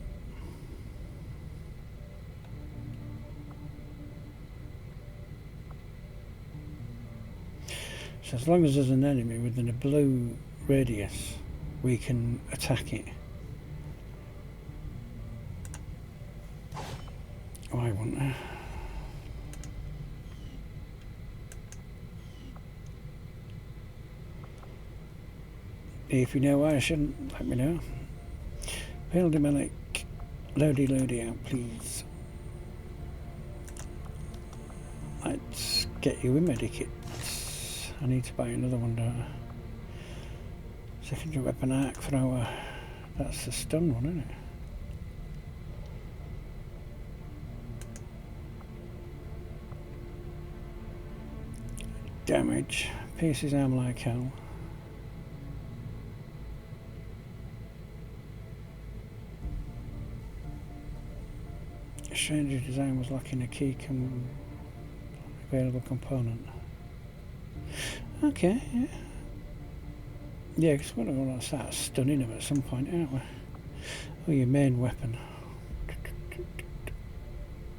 So as long as there's an enemy within a blue radius, we can attack it. Why wouldn't I? If you know why I shouldn't, let me know. Hail Demelic, loady out, please. Let's get you a medikit. I need to buy another one, don't I? Secondary weapon arc thrower. That's the stun one, isn't it? Damage. Pierces arm like hell. Stranger design was lacking a key available component. Okay, yeah. Yeah, because we're going to start stunning them at some point, aren't we? Oh, your main weapon.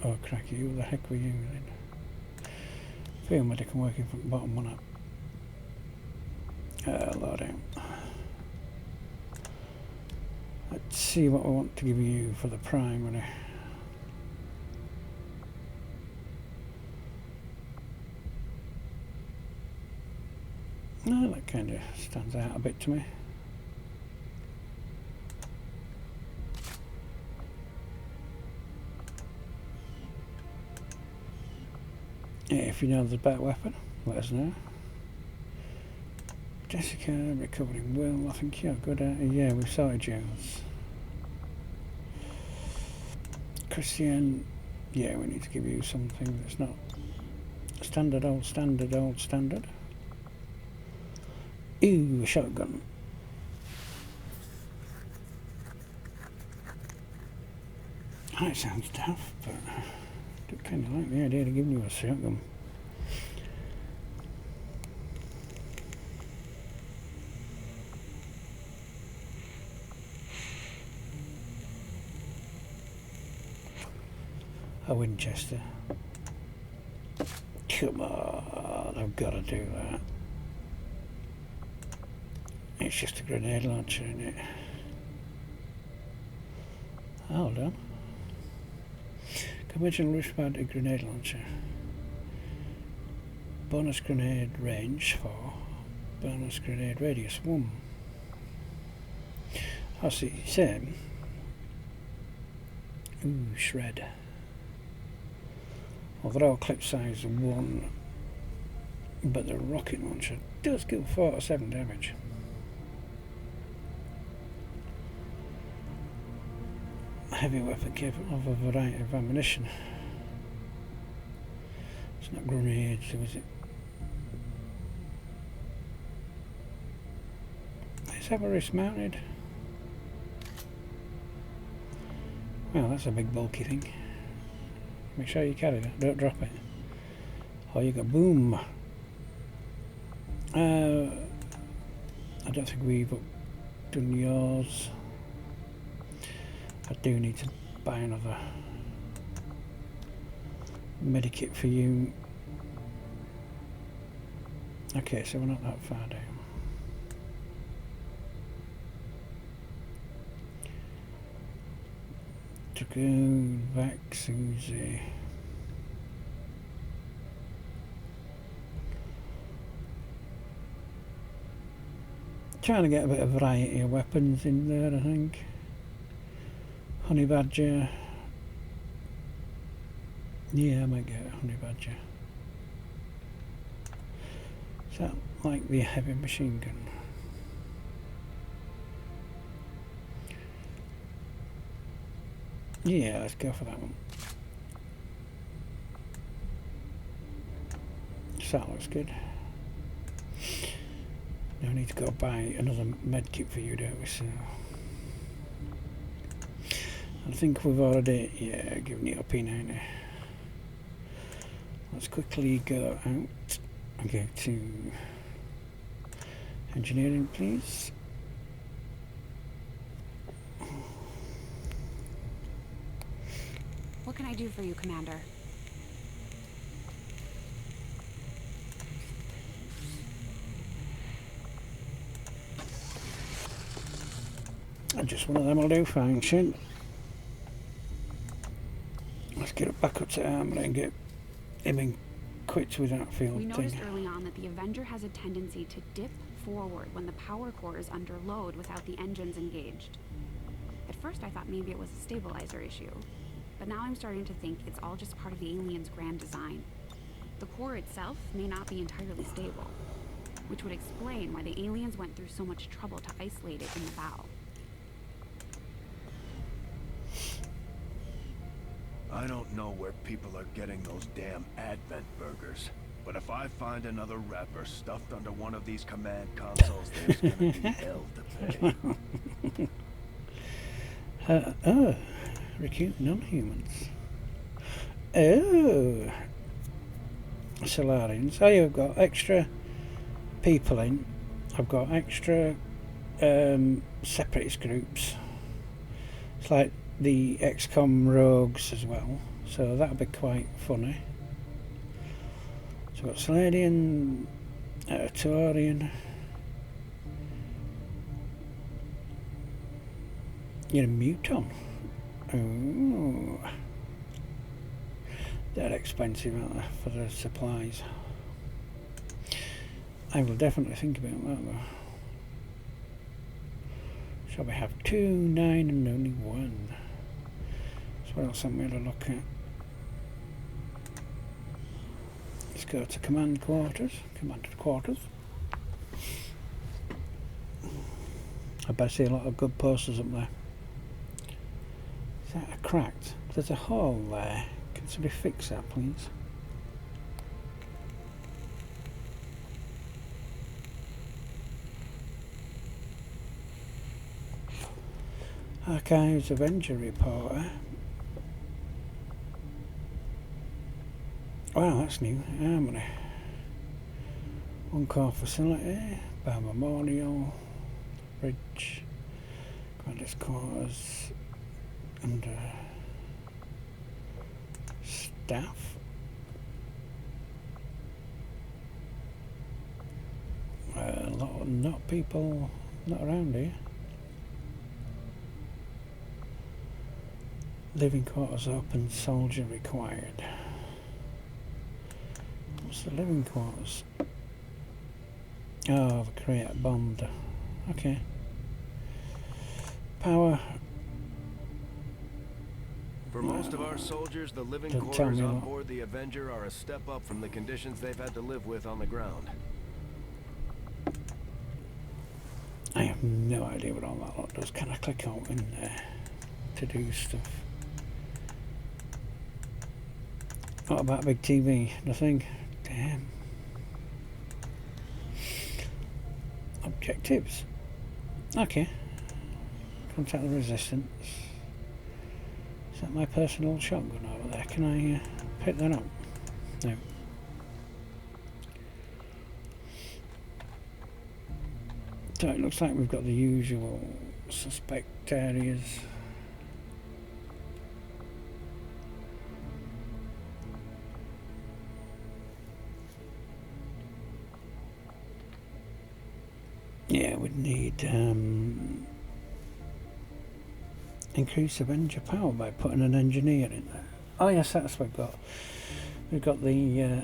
Oh, cracky, who the heck were you then? Field medic and working from the bottom one up. Load out. Let's see what we want to give you for the primary. No, that kind of stands out a bit to me. Yeah, if you know there's a better weapon, let us know. Jessica, recovering Will, I think you're good at it. Yeah, we've sorted yours. Christian, yeah, we need to give you something that's not standard. Ooh, a shotgun. That sounds tough, but I do kind of like the idea of giving you a shotgun. A Winchester. Come on, I've got to do that. It's just a grenade launcher, isn't it? Hold on. Conventional wristband grenade launcher. Bonus grenade range 4. Bonus grenade radius 1. I see, same. Ooh, shred. Well, they're all clip size 1, but the rocket launcher does kill 47 damage. Heavy weapon capable of a variety of ammunition. It's not grenades, is it? Let's have a wrist mounted. Well, that's a big bulky thing. Make sure you carry that, don't drop it. Oh, you got boom. I don't think we've done yours. I do need to buy another medikit for you. Okay, so we're not that far down. Dragoon, back, Susie. trying to get a bit of variety of weapons in there, I think. Honey badger. Yeah, I might get a honey badger. Is that like the heavy machine gun? Yeah, let's go for that one. So that looks good. Now I need to go buy another med kit for you, don't we? So I think we've already, yeah, given you a P90. Let's quickly go out and go to engineering, please. What can I do for you, Commander? Just one of them will do, function. Let's get it back up to armor and get him in quits with that field We thing. noticed early on that the Avenger has a tendency to dip forward when the power core is under load without the engines engaged. At first I thought maybe it was a stabilizer issue, but now I'm starting to think it's all just part of the alien's grand design. The core itself may not be entirely stable, which would explain why the aliens went through so much trouble to isolate it in the bow. I don't know where people are getting those damn Advent burgers, but if I find another wrapper stuffed under one of these command consoles, there's gonna be hell to pay. Recruit non-humans. Oh, Solarians. Oh, you've got extra people in. I've got extra separatist groups. It's like the XCOM rogues as well, so that'll be quite funny. So we've got Solarian, Taurian. You're a muton. Oh, they're expensive, aren't they, for the supplies? I will definitely think about that though. Shall we have 2, 9 and only 1? So what else am we going to look at? Let's go to command quarters. Command quarters. I bet I see a lot of good posters up there. Is that a cracked? There's a hole there. Can somebody fix that, please? Archives Avenger Reporter. Wow, that's new. Harmony. One core facility. Bar Memorial. Bridge. Grandest quarters. And staff. A lot of not people not around here. Living quarters open, soldier required. What's the living quarters? Oh, the create bombed. Okay. Power. For most of our soldiers, the living Don't tell quarters me on what. board the Avenger are a step up from the conditions they've had to live with on the ground. I have no idea what all that lot does. Can I click on in there to do stuff? What about big TV? Nothing? Damn. Objectives. Okay. Contact the resistance. Is that my personal shotgun over there? Can I pick that up? No. So it looks like we've got the usual suspect areas. Yeah, we'd need increase Avenger power by putting an engineer in there. Oh yes, that's what we've got. We've got the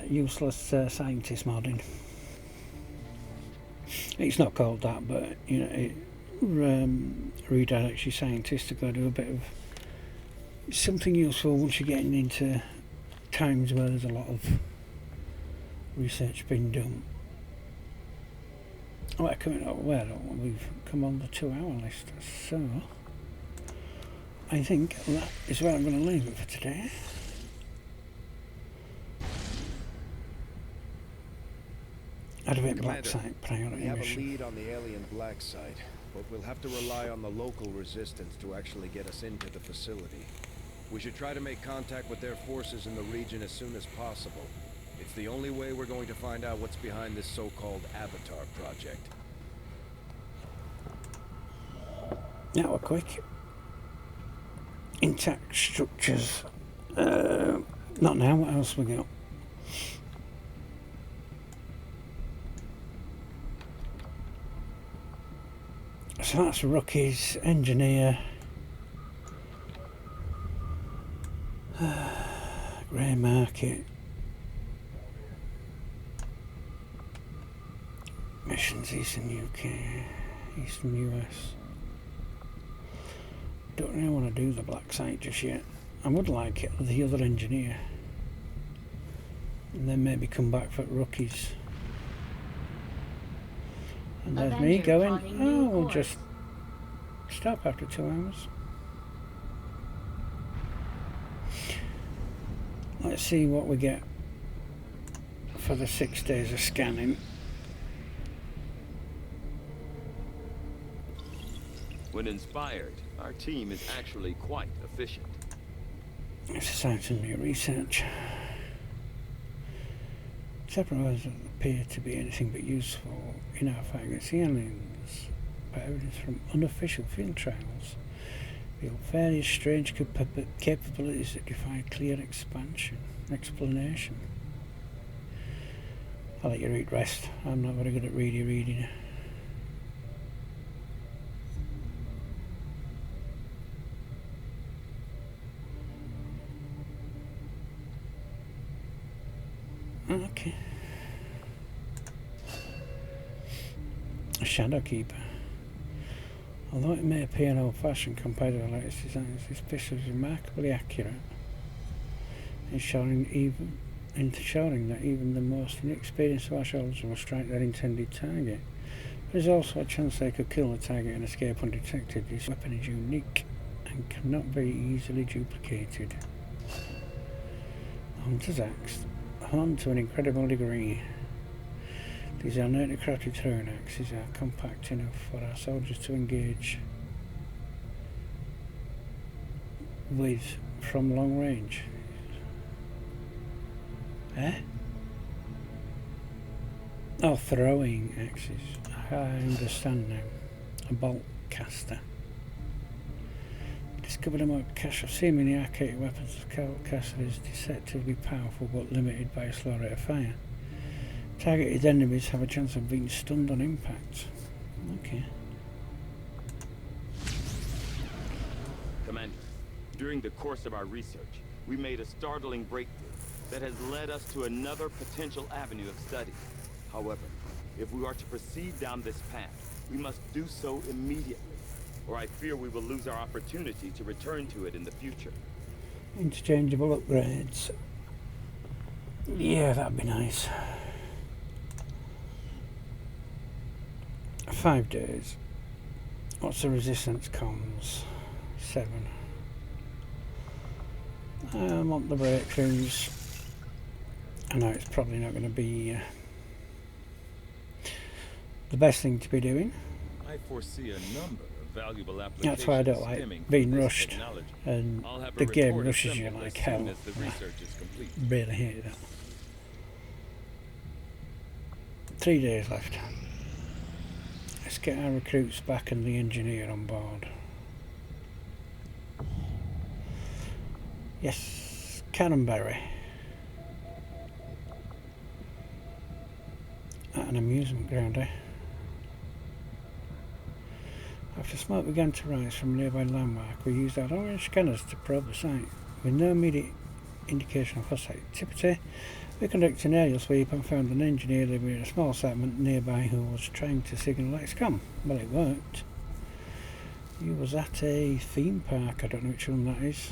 useless scientist mod in. It's not called that, but you know, it redirects your scientists to go do a bit of something useful once you're getting into times where there's a lot of research being done. Oh, we've come on the 2-hour list, so I think that is where I'm going to leave it for today. Advent Black Site priority We have mission. a lead on the alien Black Site, but we'll have to rely on the local resistance to actually get us into the facility. We should try to make contact with their forces in the region as soon as possible. It's the only way we're going to find out what's behind this so-called Avatar project. That were quick. Intact structures. Not now, what else we got? So that's Rookies, Engineer, Grey Market, Missions Eastern UK, Eastern US. Don't really want to do the Black Site just yet. I would like it, the other Engineer, and then maybe come back for Rookies. And there's me going, oh, we'll just stop after 2 hours. Let's see what we get for the 6 days of scanning. When inspired, our team is actually quite efficient. It's a science and new research. Several doesn't appear to be anything but useful in our fight against the aliens, but evidence from unofficial field trials reveal various strange capabilities that defy clear explanation. I'll let you read rest. I'm not very good at reading. Okay. A Shadow Keeper. Although it may appear old-fashioned compared to the latest designs, this pistol is remarkably accurate in showing that even the most inexperienced of our soldiers will strike their intended target. There's also a chance they could kill the target and escape undetected. This weapon is unique and cannot be easily duplicated. Hunter's Axe. Harmed to an incredible degree. These ornately crafted throwing axes are compact enough for our soldiers to engage with from long range. Oh, throwing axes. I understand now. A bolt caster. Discovered a more cache of seemingly archaic weapons. The bolt caster is deceptively powerful but limited by a slow rate of fire. Targeted enemies have a chance of being stunned on impact. Okay. Commander, during the course of our research, we made a startling breakthrough that has led us to another potential avenue of study. However, if we are to proceed down this path, we must do so immediately, or I fear we will lose our opportunity to return to it in the future. Interchangeable upgrades. Yeah, that'd be nice. 5 days. What's the resistance comms? 7. I want the breakthroughs. I know it's probably not going to be the best thing to be doing. I foresee a number of valuable applications. That's why I don't like being rushed, and the game rushes you like hell. Really hate that. 3 days left. Let's get our recruits back and the engineer on board. Yes, Canonberry. At an amusement ground, eh? After smoke began to rise from a nearby landmark, we used our orange scanners to probe the site. With no immediate indication of hostile activity. We conducted an aerial sweep and found an engineer living in a small settlement nearby who was trying to signal XCOM. Well, it worked. He was at a theme park. I don't know which one that is.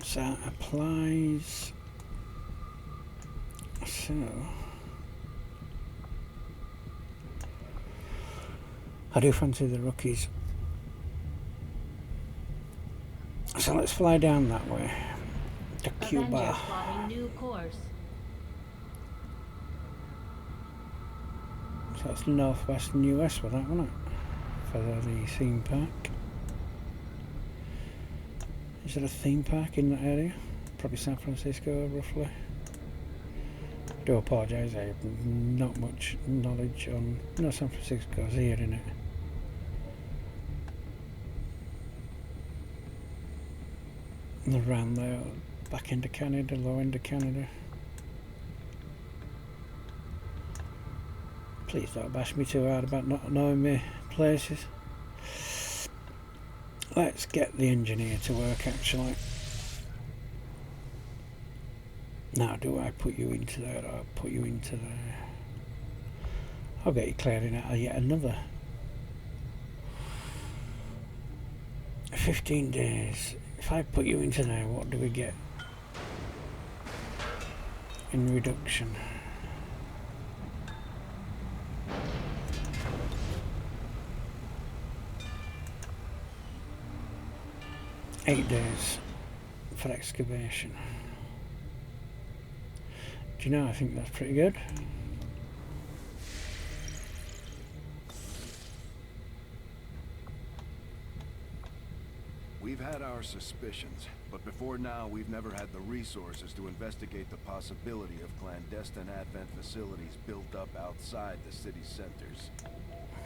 So that applies. So I do fancy the rookies. So let's fly down that way to Cuba. Avenger plotting new course. So it's northwestern US with that, wasn't it? For the theme park. Is there a theme park in that area? Probably San Francisco, roughly. I do apologise, I have not much knowledge on... No, San Francisco's here, isn't it? Around there, back into Canada, low end of Canada. Please don't bash me too hard about not knowing me places. Let's get the engineer to work actually. Now do I put you into there or I'll put you into there? I'll get you clearing out yet another 15 days. If I put you into there, what do we get in reduction? $8 days for excavation. Do you know, I think that's pretty good. We've had our suspicions, but before now we've never had the resources to investigate the possibility of clandestine Advent facilities built up outside the city centers.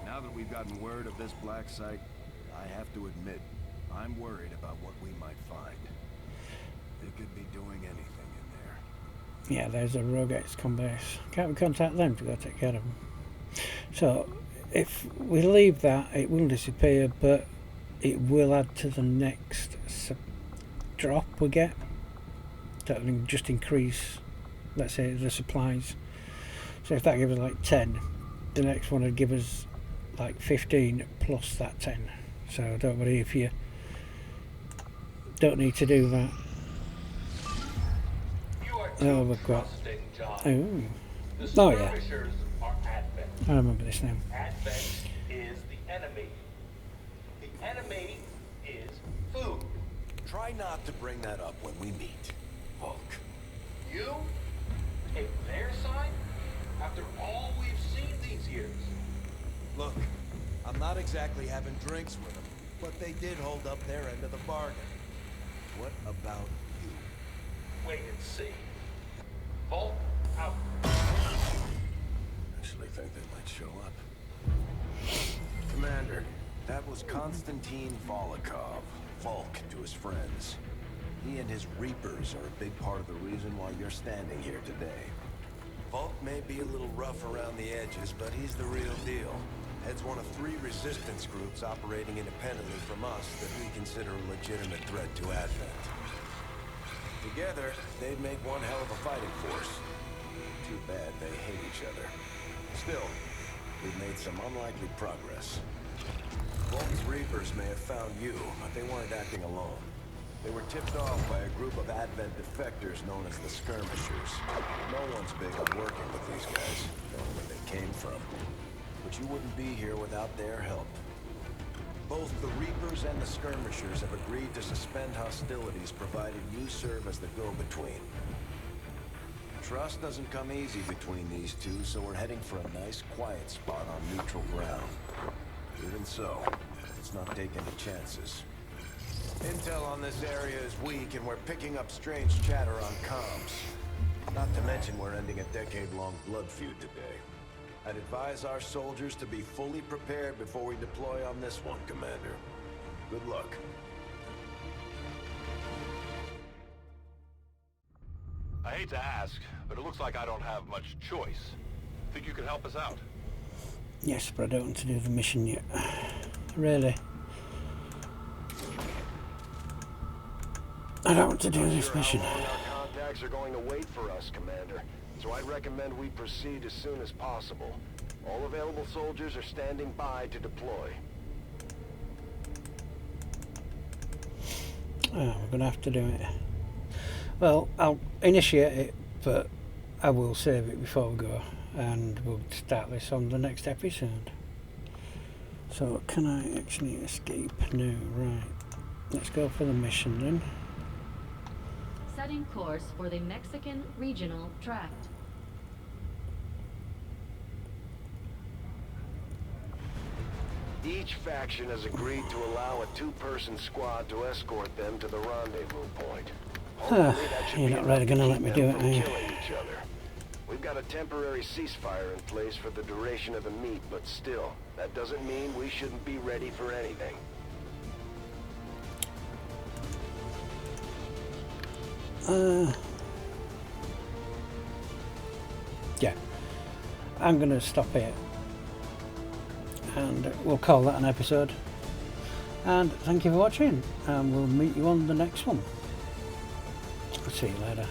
Now that we've gotten word of this black site, I have to admit, I'm worried about what we might find. They could be doing anything in there. Yeah, there's a rogue XCOM base. Can't we contact them to go take care of them? So, if we leave that, it will disappear, but it will add to the next drop we get. That will just increase, let's say, the supplies. So if that gives us like 10, the next one would give us like 15 plus that 10. So don't worry if you don't need to do that. Oh, we've got... Oh, oh yeah. I remember this now. Advent is the enemy. The enemy is food. Try not to bring that up when we meet, Volk. You take their side after all we've seen these years. Look, I'm not exactly having drinks with them, but they did hold up their end of the bargain. What about you? Wait and see. Volk out. Actually think they might show up. Commander, that was Konstantin Volokov, Volk to his friends. He and his Reapers are a big part of the reason why you're standing here today. Volk may be a little rough around the edges, but he's the real deal. Heads one of 3 resistance groups operating independently from us that we consider a legitimate threat to Advent. Together, they'd make one hell of a fighting force. Too bad they hate each other. Still, we've made some unlikely progress. Volk's Reapers may have found you, but they weren't acting alone. They were tipped off by a group of Advent defectors known as the Skirmishers. No one's big on working with these guys, knowing where they came from. But you wouldn't be here without their help. Both the Reapers and the Skirmishers have agreed to suspend hostilities provided you serve as the go-between. Trust doesn't come easy between these two, so we're heading for a nice, quiet spot on neutral ground. Even so, let's not take any chances. Intel on this area is weak, and we're picking up strange chatter on comms. Not to mention we're ending a decade-long blood feud today. I'd advise our soldiers to be fully prepared before we deploy on this one, Commander. Good luck. I hate to ask, but it looks like I don't have much choice. Think you could help us out? Yes, but I don't want to do the mission yet. really. I don't want to do this mission. Our contacts are going to wait for us, Commander. So I'd recommend we proceed as soon as possible. All available soldiers are standing by to deploy. Oh, we're going to have to do it. Well, I'll initiate it, but I will save it before we go, and we'll start this on the next episode. So, can I actually escape? No, right. Let's go for the mission then. Setting course for the Mexican Regional Tract. Each faction has agreed to allow a two-person squad to escort them to the rendezvous point. You're not really going to let me do it, are you? Killing each other. We've got a temporary ceasefire in place for the duration of the meet, but still, that doesn't mean we shouldn't be ready for anything. Yeah, I'm going to stop here, and we'll call that an episode. And thank you for watching, and we'll meet you on the next one. I'll see you later.